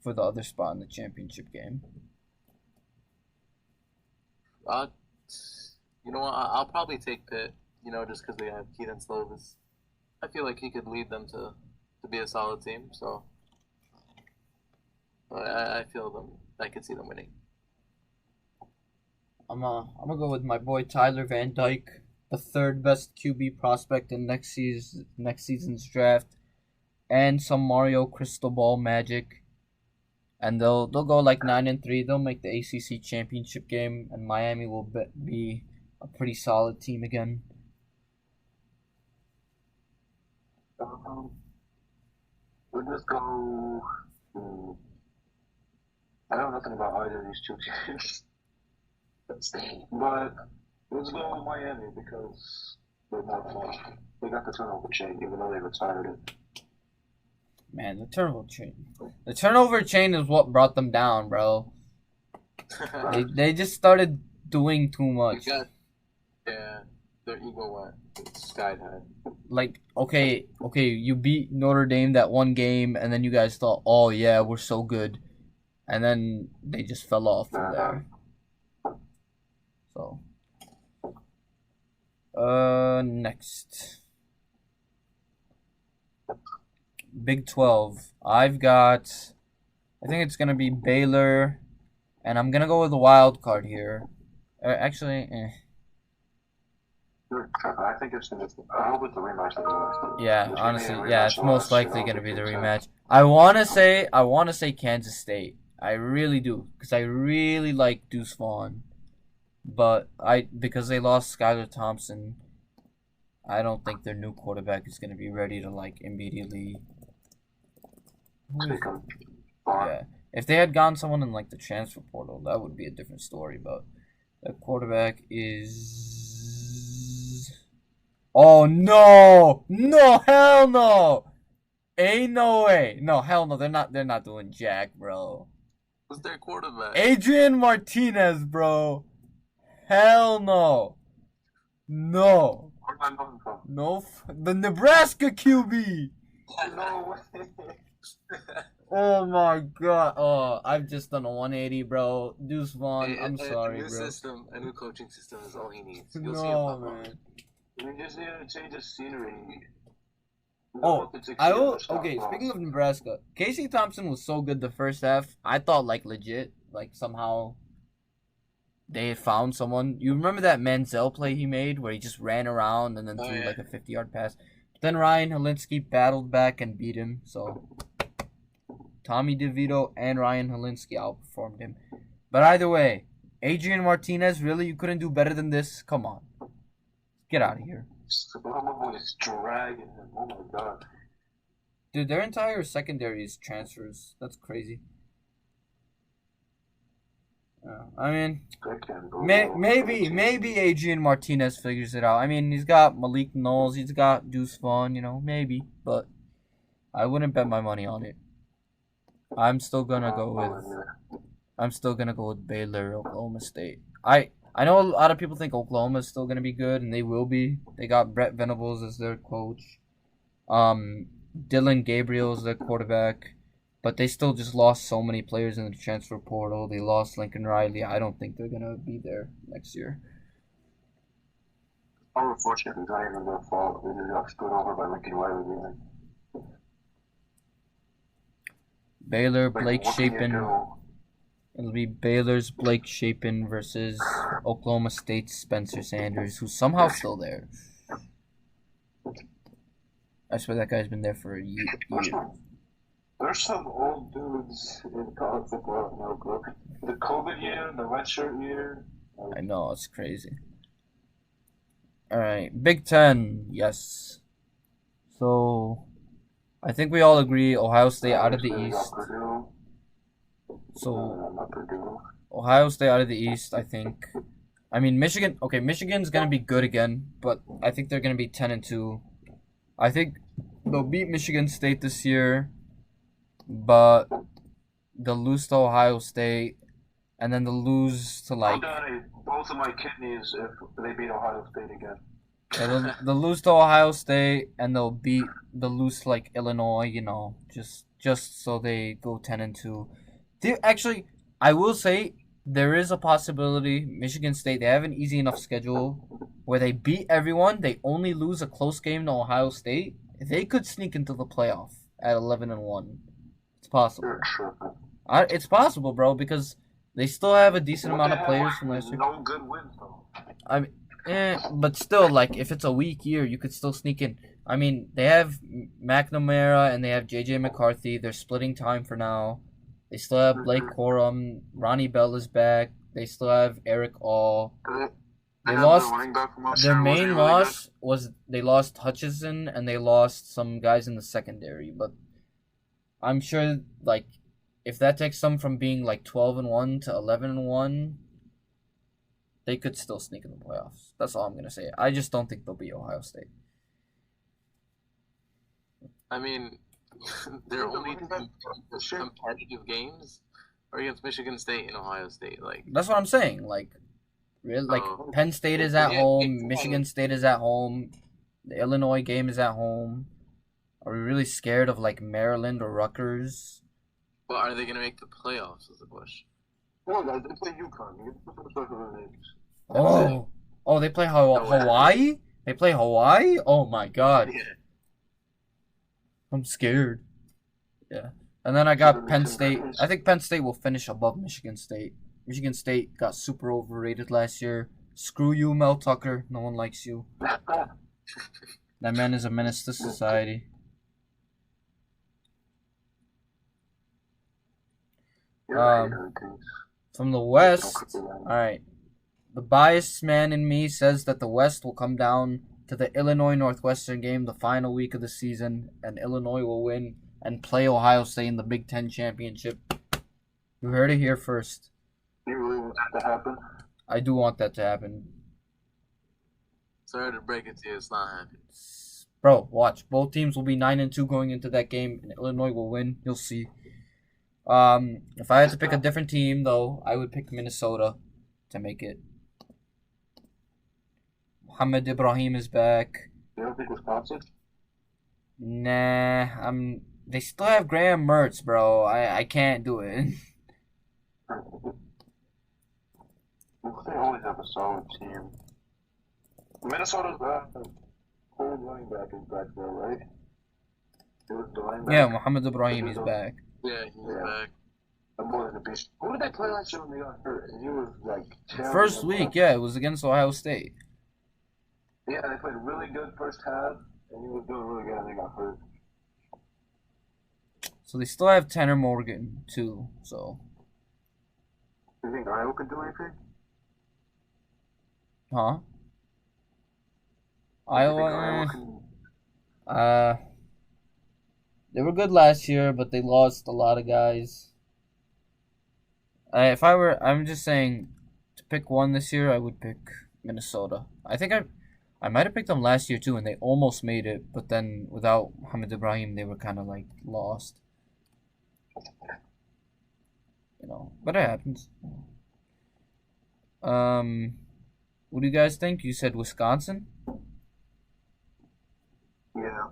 Speaker 2: for the other spot in the championship game.
Speaker 3: You know what? I'll probably take Pitt. You know, just because they have Keaton Slovis. I feel like he could lead them to be a solid team. So, I feel them. I could see them winning.
Speaker 2: I'm gonna go with my boy Tyler Van Dyke, the third best QB prospect in next season's draft, and some Mario Crystal Ball magic. And they'll go like 9-3. They'll make the ACC championship game, and Miami will be a pretty solid team again.
Speaker 1: Um, we'll just go. Hmm, I know nothing about either of these two teams, but let's go Miami because they're more fun. They got the turnover chain, even though they retired it.
Speaker 2: Man, the turnover chain. The turnover chain is what brought them down, bro. They just started doing too
Speaker 3: We
Speaker 2: much.
Speaker 3: got, yeah, their ego went sky high.
Speaker 2: Like, okay, you beat Notre Dame that one game, and then you guys thought, oh yeah, we're so good, and then they just fell off from there. So, next, Big 12. I think it's gonna be Baylor, and I'm gonna go with the wild card here. Actually,
Speaker 1: I think it's gonna. I hope it's a rematch.
Speaker 2: yeah, honestly, yeah, it's most likely gonna be the rematch. I wanna say Kansas State. I really do, because I really like Deuce Vaughn, but because they lost Skylar Thompson, I don't think their new quarterback is gonna be ready to like immediately. Yeah, if they had gotten someone in like the transfer portal, that would be a different story. But the quarterback is. Oh no! No, hell no! Ain't no way! No, hell no! They're not doing jack, bro.
Speaker 3: Who's their quarterback?
Speaker 2: Adrian Martinez, bro. Hell no! No!
Speaker 1: Where am I moving from?
Speaker 2: No! The Nebraska QB.
Speaker 1: No way.
Speaker 2: Oh my god! Oh, I've just done a 180, bro. Deuce Vaughn, I'm sorry,
Speaker 3: a new
Speaker 2: bro.
Speaker 3: system, a new coaching system is all he needs. You'll see
Speaker 2: No,
Speaker 3: it pop up.
Speaker 2: man.
Speaker 1: We just need to change the scenery.
Speaker 2: Oh, I will. Okay, speaking of Nebraska, Casey Thompson was so good the first half. I thought like legit, like somehow they had found someone. You remember that Manziel play he made where he just ran around and then threw like a 50-yard pass. But then Ryan Helinski battled back and beat him. So Tommy DeVito and Ryan Helinski outperformed him. But either way, Adrian Martinez, really, you couldn't do better than this. Come on, get out of here.
Speaker 1: Is dragging him. Oh my god.
Speaker 2: Dude, their entire secondary is transfers. That's crazy. I mean, maybe Adrian Martinez figures it out. I mean, he's got Malik Knowles, he's got Deuce Vaughn, maybe, but I wouldn't bet my money on it. I'm still gonna go with Baylor, Oklahoma State. I know a lot of people think Oklahoma is still gonna be good, and they will be. They got Brett Venables as their coach. Dylan Gabriel is their quarterback. But they still just lost so many players in the transfer portal. They lost Lincoln Riley. I don't think they're going to be there next year.
Speaker 1: Unfortunately, it's not even their fault. They just got screwed over by Lincoln Riley.
Speaker 2: Baylor, Blake Shapen. It'll be Baylor's Blake Shapen versus Oklahoma State's Spencer Sanders, who's somehow still there. I swear that guy's been there for a year.
Speaker 1: There's some old dudes in college football now, bro. The COVID year, the redshirt year.
Speaker 2: I know, it's crazy. Alright, Big Ten, yes. So, I think we all agree Ohio State out of the East. So, Ohio State out of the East, I think. I mean, Michigan, okay, Michigan's going to be good again, but I think they're going to be 10-2. I think they'll beat Michigan State this year. But they'll lose to Ohio State, and then they'll lose to like.
Speaker 1: Both of my kidneys if they beat Ohio State again.
Speaker 2: Yeah, they'll lose to Ohio State, and they'll lose to like Illinois, just so they go 10-2. Actually, I will say there is a possibility Michigan State, they have an easy enough schedule where they beat everyone. They only lose a close game to Ohio State. They could sneak into the playoff at 11-1. It's possible. It's possible, bro, because they still have a decent amount of players from last year.
Speaker 1: No good wins, though.
Speaker 2: I mean, but still, like, if it's a weak year, you could still sneak in. I mean, they have McNamara and they have J.J. McCarthy. They're splitting time for now. They still have Blake Corum. Ronnie Bell is back. They still have Eric All. They
Speaker 1: have
Speaker 2: lost.
Speaker 1: the running back from last
Speaker 2: Their
Speaker 1: year. Was he
Speaker 2: main
Speaker 1: really
Speaker 2: loss was they lost Hutchison and they lost some guys in the secondary. But I'm sure, like, if that takes them from being like 12-1 to 11-1, they could still sneak in the playoffs. That's all I'm gonna say. I just don't think they'll beat Ohio State.
Speaker 3: I mean, their only two competitive games are against Michigan State and Ohio State. Like,
Speaker 2: That's what I'm saying. Like, really, like
Speaker 3: Oh.
Speaker 2: Penn State is at
Speaker 3: Yeah,
Speaker 2: home,
Speaker 3: yeah.
Speaker 2: Michigan State is at home, the Illinois game is at home. Are we really scared of like Maryland or Rutgers?
Speaker 3: but are they going to make the playoffs? Is the question.
Speaker 1: Come on, guys. They play UConn. You get some special names.
Speaker 2: Oh, they play Hawaii? They play Hawaii? Oh my god.
Speaker 3: Yeah.
Speaker 2: I'm scared. Yeah. And then I got Penn State. I think Penn State will finish above Michigan State. Michigan State got super overrated last year. Screw you, Mel Tucker. No one likes you. That man is a menace to society. From the West, alright. The biased man in me says that the West will come down to the Illinois Northwestern game the final week of the season, and Illinois will win and play Ohio State in the Big Ten championship. You heard it here first.
Speaker 1: You really want that to happen?
Speaker 2: I do want that to happen.
Speaker 3: Sorry to break it to you, it's not happening.
Speaker 2: Bro, watch. Both teams will be 9-2 going into that game, and Illinois will win. You'll see. If I had to pick a different team, though, I would pick Minnesota to make it. Mohamed Ibrahim is back.
Speaker 1: You don't think Wisconsin?
Speaker 2: Nah, they still have Graham Mertz, bro. I can't do it.
Speaker 1: They always have a solid team. Minnesota's old running back is back there, right? It was the running back.
Speaker 2: Yeah, Mohamed Ibrahim is back.
Speaker 3: Yeah, he's back.
Speaker 1: I'm more than a beast. Who did they play last year when they got hurt? And he was like terrible.
Speaker 2: First week, yeah, it was against Ohio State.
Speaker 1: Yeah, they played really good first half, and he was doing really good, and they got hurt.
Speaker 2: So they still have Tanner Morgan too. So,
Speaker 1: You think Iowa could do anything?
Speaker 2: huh?
Speaker 1: You think
Speaker 2: Iowa.
Speaker 1: can...
Speaker 2: They were good last year, but they lost a lot of guys. I'm just saying, to pick one this year, I would pick Minnesota. I think I might have picked them last year too, and they almost made it, but then without Mohamed Ibrahim, they were kind of like lost. But it happens. What do you guys think? You said Wisconsin?
Speaker 1: Yeah.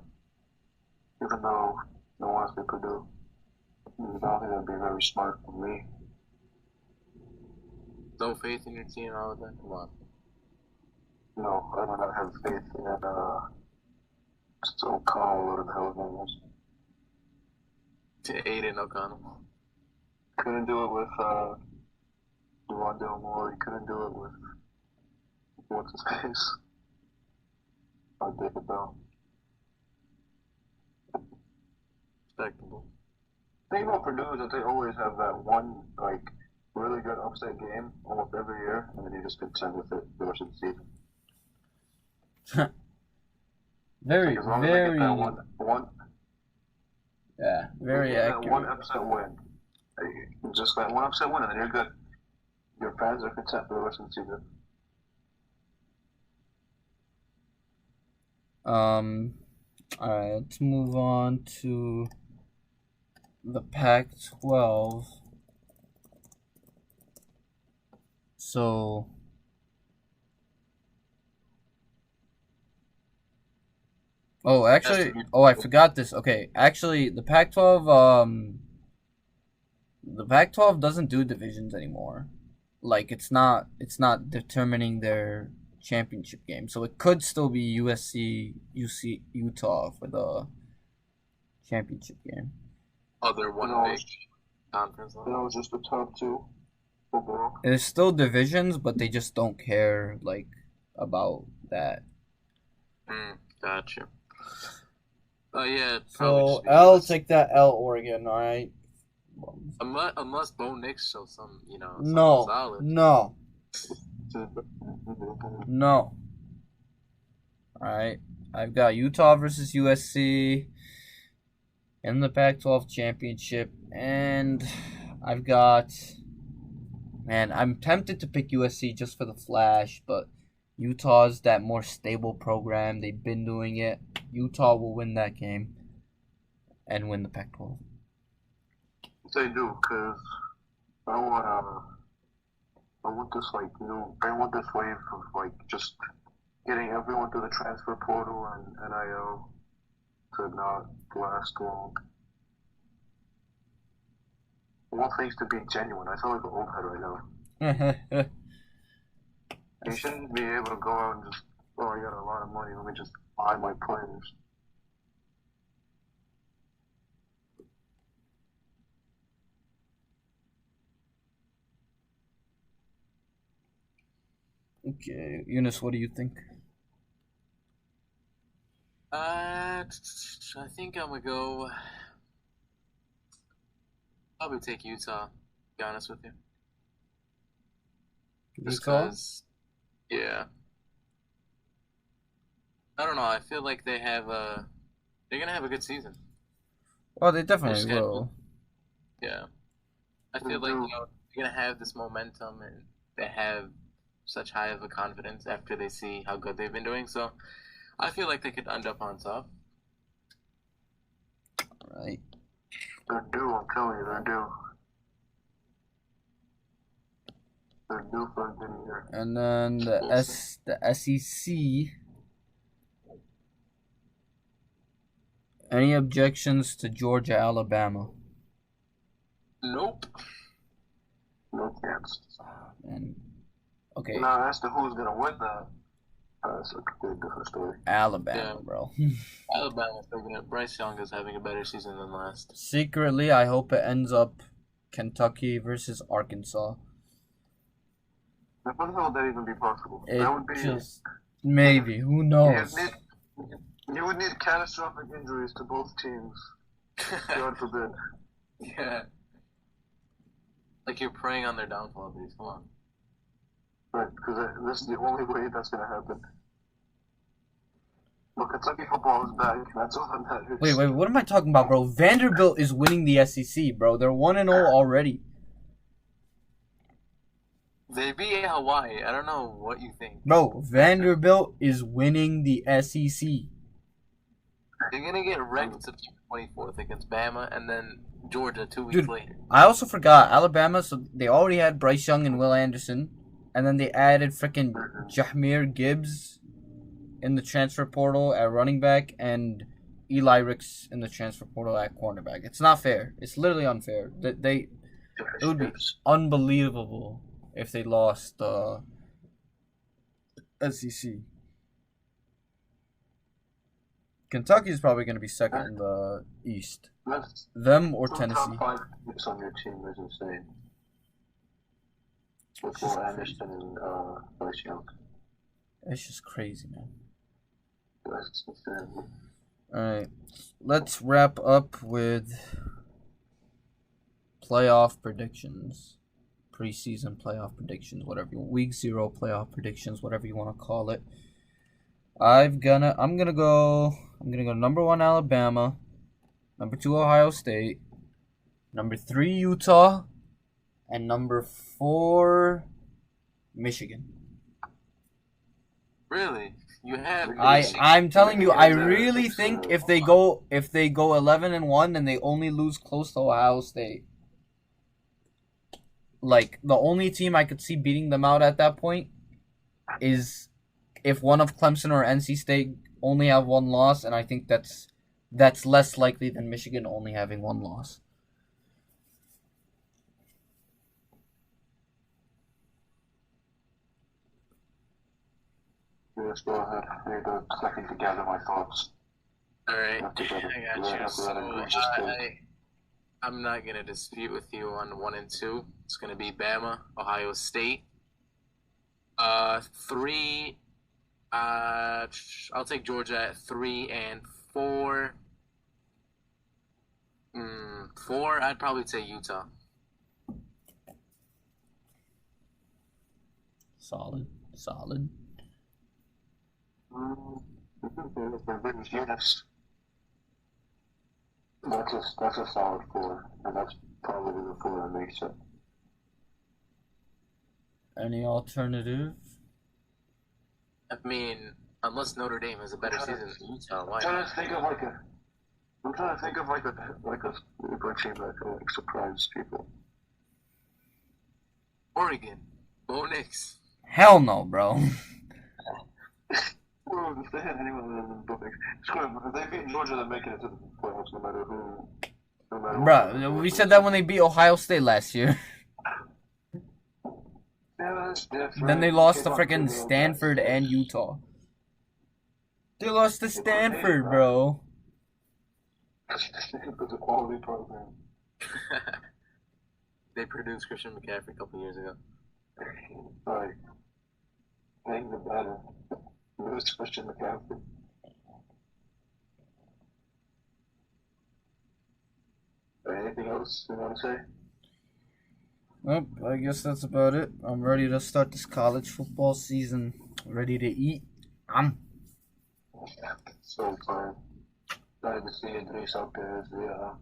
Speaker 1: Even though no one else could Purdue. I don't think that'd be very smart for me.
Speaker 3: No faith in your team, all of that? Come on.
Speaker 1: No, I do not have faith in O'Connell, whatever the hell his name is.
Speaker 3: To Aiden O'Connell.
Speaker 1: Couldn't do it with Rondell Moore. You couldn't do it with what's his face. I did it though.
Speaker 3: Respectable.
Speaker 1: The thing about Purdue is that they always have that one like really good upset game almost every year, and then you just contend with it the rest of the season.
Speaker 2: Very,
Speaker 1: As long as
Speaker 2: very,
Speaker 1: they get that one
Speaker 2: yeah, very accurate.
Speaker 1: That one upset win. Just that one upset win, and then you're good. Your fans are content for the rest of the season.
Speaker 2: Alright, let's move on to the Pac-12. So, I forgot this. Okay, actually, the Pac-12 doesn't do divisions anymore. Like, it's not determining their championship game. So it could still be USC, Utah for the championship game.
Speaker 3: Other one big conference.
Speaker 1: That was just the top two overall.
Speaker 2: There's still divisions, but they just don't care like about that.
Speaker 3: Gotcha. Yeah.
Speaker 2: So L, take that L, Oregon. All right.
Speaker 3: Unless Bo Nix shows some,
Speaker 2: No,
Speaker 3: solid.
Speaker 2: no. No. Alright. I've got Utah versus USC in the Pac-12 championship. And I've got... Man, I'm tempted to pick USC just for the flash, but Utah's that more stable program. They've been doing it. Utah will win that game and win the Pac-12.
Speaker 1: They do, because I want this I want this wave of just getting everyone through the transfer portal and NIL to not last long. I want things to be genuine. I sound like an old head right now. You shouldn't be able to go out and just, oh, I got a lot of money, let me just buy my players.
Speaker 2: Okay, Yunis, what do you think?
Speaker 3: I think I'm gonna go. Probably take Utah. To be honest with you. Just
Speaker 2: Utah?
Speaker 3: because, yeah. I don't know. I feel like they're gonna have a good season.
Speaker 2: Well, they definitely
Speaker 3: Just gotta-
Speaker 2: will.
Speaker 3: Yeah. I feel like they're gonna have this momentum and they have such high of a confidence after they see how good they've been doing. So I feel like they could end up on top.
Speaker 2: Right.
Speaker 1: They're due, I'm telling you, they're due. They're due for a good year.
Speaker 2: And then the SEC. Any objections to Georgia, Alabama?
Speaker 3: Nope.
Speaker 1: No chance.
Speaker 2: And okay,
Speaker 1: Now, as to who's going to win that, that's a completely different story.
Speaker 2: Alabama,
Speaker 3: Yeah.
Speaker 2: bro.
Speaker 3: Alabama's taking it. Bryce Young is having a better season than last.
Speaker 2: Secretly, I hope it ends up Kentucky versus Arkansas.
Speaker 1: How would that even be possible?
Speaker 2: It
Speaker 1: That would be
Speaker 2: just maybe. Who knows?
Speaker 1: You would need catastrophic injuries to both teams. God forbid.
Speaker 3: Yeah. Like you're preying on their downfall, dude. Come on.
Speaker 1: Right, because this is the only way that's going to happen. But Kentucky football is back. That's all that matters.
Speaker 2: Wait, what am I talking about, bro? Vanderbilt is winning the SEC, bro. They're 1-0 already.
Speaker 3: They beat Hawaii. I don't know what you think.
Speaker 2: Bro, Vanderbilt is winning the SEC.
Speaker 3: They're gonna get wrecked September 24th against Bama, and then Georgia 2 weeks
Speaker 2: Dude,
Speaker 3: later.
Speaker 2: I also forgot Alabama. So they already had Bryce Young and Will Anderson, and then they added freaking Jahmyr Gibbs in the transfer portal at running back, and Eli Ricks in the transfer portal at cornerback. It's not fair. It's literally unfair. It would be unbelievable if they lost the SEC. Kentucky is probably going to be second in the East. Them or Tennessee.
Speaker 1: Top 5 picks on your team is insane. With Will Anderson and Bryce Young.
Speaker 2: It's just crazy, man.
Speaker 1: That's insane.
Speaker 2: Alright, let's wrap up with playoff predictions. Preseason playoff predictions, whatever you want. Week 0 playoff predictions, whatever you want to call it. I'm gonna go number 1 Alabama, number 2 Ohio State, number 3 Utah, and number 4 Michigan.
Speaker 3: Really? You have
Speaker 2: I'm telling you, I really think if they go 11-1 and they only lose close to Ohio State, like the only team I could see beating them out at that point is if one of Clemson or NC State only have 1 loss, and I think that's less likely than Michigan only having 1 loss.
Speaker 1: Let's go ahead. I need a second to gather my thoughts.
Speaker 3: Alright, I got you. So, I'm not going to dispute with you on 1 and 2. It's going to be Bama, Ohio State. 3, I'll take Georgia at 3 and 4. 4, I'd probably take Utah.
Speaker 2: Solid. Solid.
Speaker 1: Yunis. That's a solid 4, and that's probably the 4 that makes it.
Speaker 2: Any alternative?
Speaker 3: I mean, unless Notre Dame has a better season than Utah, why
Speaker 1: I'm trying
Speaker 3: not?
Speaker 1: to think of like a super team that could like surprise people.
Speaker 3: Oregon. Bo Nix.
Speaker 2: Hell no, bro.
Speaker 1: Well, if they had anyone other than Bo Nix, if they beat Georgia, they're making it to the playoffs no matter who. No matter
Speaker 2: Bro, we said that when they beat Ohio State last year.
Speaker 1: Yeah, that's different.
Speaker 2: Then they lost to freaking Stanford and Utah. They lost to Stanford, bro.
Speaker 1: It's a quality program.
Speaker 3: They produced Christian McCaffrey a couple years ago.
Speaker 1: Like, hang the better. Lose Christian McCaffrey. Anything else you want to say?
Speaker 2: Well, I guess that's about it. I'm ready to start this college football season. Ready to eat.
Speaker 1: So fun. Glad to see Idrees out there as the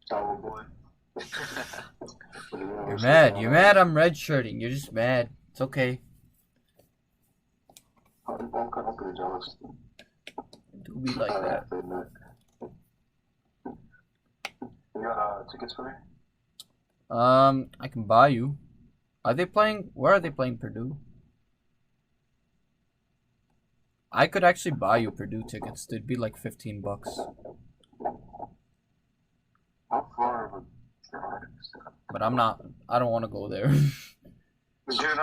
Speaker 1: Star boy.
Speaker 2: You're mad. You're mad I'm redshirting. You're just mad. It's okay.
Speaker 1: I'm kind of pretty jealous.
Speaker 2: Do be like that.
Speaker 1: You got tickets for me?
Speaker 2: I can buy you. Are they playing? Where are they playing Purdue? I could actually buy you Purdue tickets. They'd be like $15.
Speaker 1: How far of a drive?
Speaker 2: But I'm not. I don't want to go there.
Speaker 1: You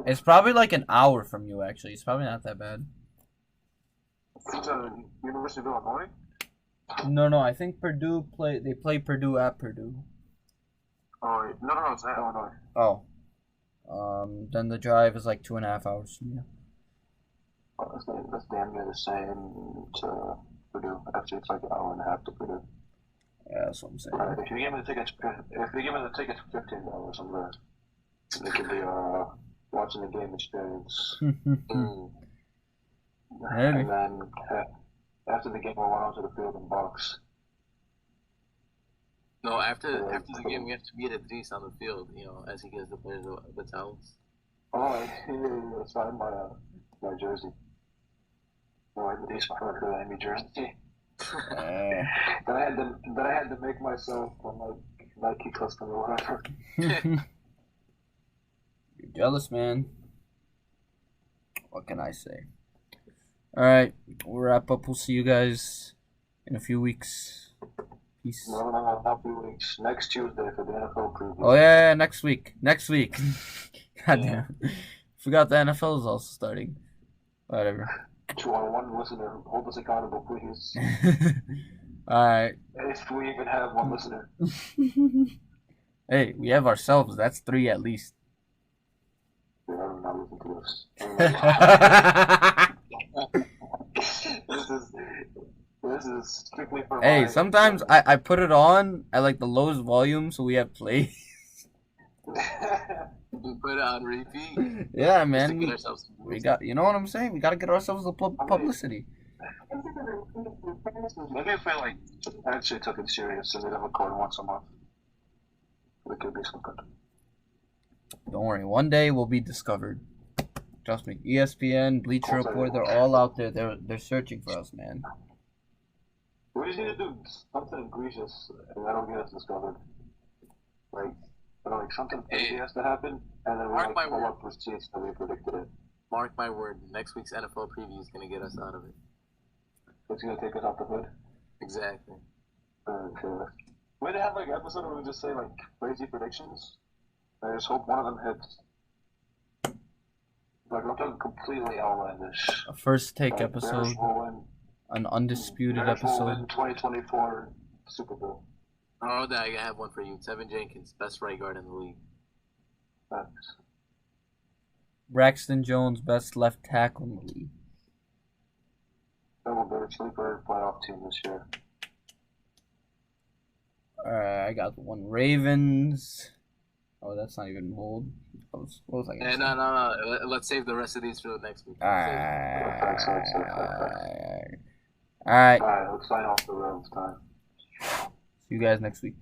Speaker 2: It's probably like an hour from you. Actually, it's probably not that bad.
Speaker 1: It's a University of Illinois?
Speaker 2: No. I think Purdue play. They play Purdue at Purdue.
Speaker 1: Oh, no, it's at Illinois.
Speaker 2: Oh. Then the drive is like 2.5 hours from you.
Speaker 1: Oh, that's damn near the same to Purdue. Actually, it's like an hour and a half to Purdue.
Speaker 2: Yeah, that's what I'm saying.
Speaker 1: If you give me the tickets, for $15, I'm there. It could be watching the game experience.
Speaker 2: Maybe.
Speaker 1: And then after the game, we'll run onto the field and box.
Speaker 3: No, after the game, we have to meet Idrees on the field, as he gives the players the towels.
Speaker 1: Oh, I signed my jersey. No, Idrees for the Miami jersey. That I had to make myself on like Nike custom or whatever.
Speaker 2: You're jealous, man. What can I say? Alright, we'll wrap up. We'll see you guys in a few weeks. Peace.
Speaker 1: No, not 2 weeks. Next Tuesday for the NFL preview.
Speaker 2: Oh, yeah, next week. Next week. Goddamn. Forgot the NFL is also starting. Whatever.
Speaker 1: To our one listener, hold us accountable, please.
Speaker 2: Alright.
Speaker 1: If we even have one listener.
Speaker 2: Hey, we have ourselves. That's 3 at least.
Speaker 1: Yeah, I'm not listening to this. This is strictly for
Speaker 2: Hey, sometimes I put it on at like the lowest volume so we have play.
Speaker 3: We put it on repeat.
Speaker 2: Yeah,
Speaker 3: Just to
Speaker 2: man.
Speaker 3: get ourselves
Speaker 2: We got, you know what I'm saying? We got to get ourselves the publicity.
Speaker 1: Maybe if I actually took it serious and we'd have a code once a month, it could be something.
Speaker 2: Don't worry. One day we'll be discovered. Trust me. ESPN, Bleacher Report, they're all out there. They're searching for us, man.
Speaker 1: We just need to do something egregious and that'll get us discovered. Like something crazy has to happen, and then we pull up receipts that we predicted it.
Speaker 3: Mark my word, next week's NFL preview is going to get us out of it.
Speaker 1: It's going to take us out the hood.
Speaker 3: Exactly.
Speaker 1: Okay. Way to have an episode where we just say crazy predictions. I just hope one of them hits. I'm talking completely outlandish.
Speaker 2: A first take episode. An undisputed episode.
Speaker 1: 2024 Super Bowl.
Speaker 3: Oh, I have one for you. Tevin Jenkins, best right guard in the league.
Speaker 1: Thanks.
Speaker 2: Braxton Jones, best left tackle in the league.
Speaker 1: Double better sleeper playoff team this year.
Speaker 2: Alright, I got one. Ravens. Oh, that's not even mold. What was I gonna
Speaker 3: And
Speaker 2: say?
Speaker 3: no. Let's save the rest of these for next week.
Speaker 1: Facts.
Speaker 2: Alright.
Speaker 1: Alright, let's sign off the room. It's time.
Speaker 2: See you guys next week.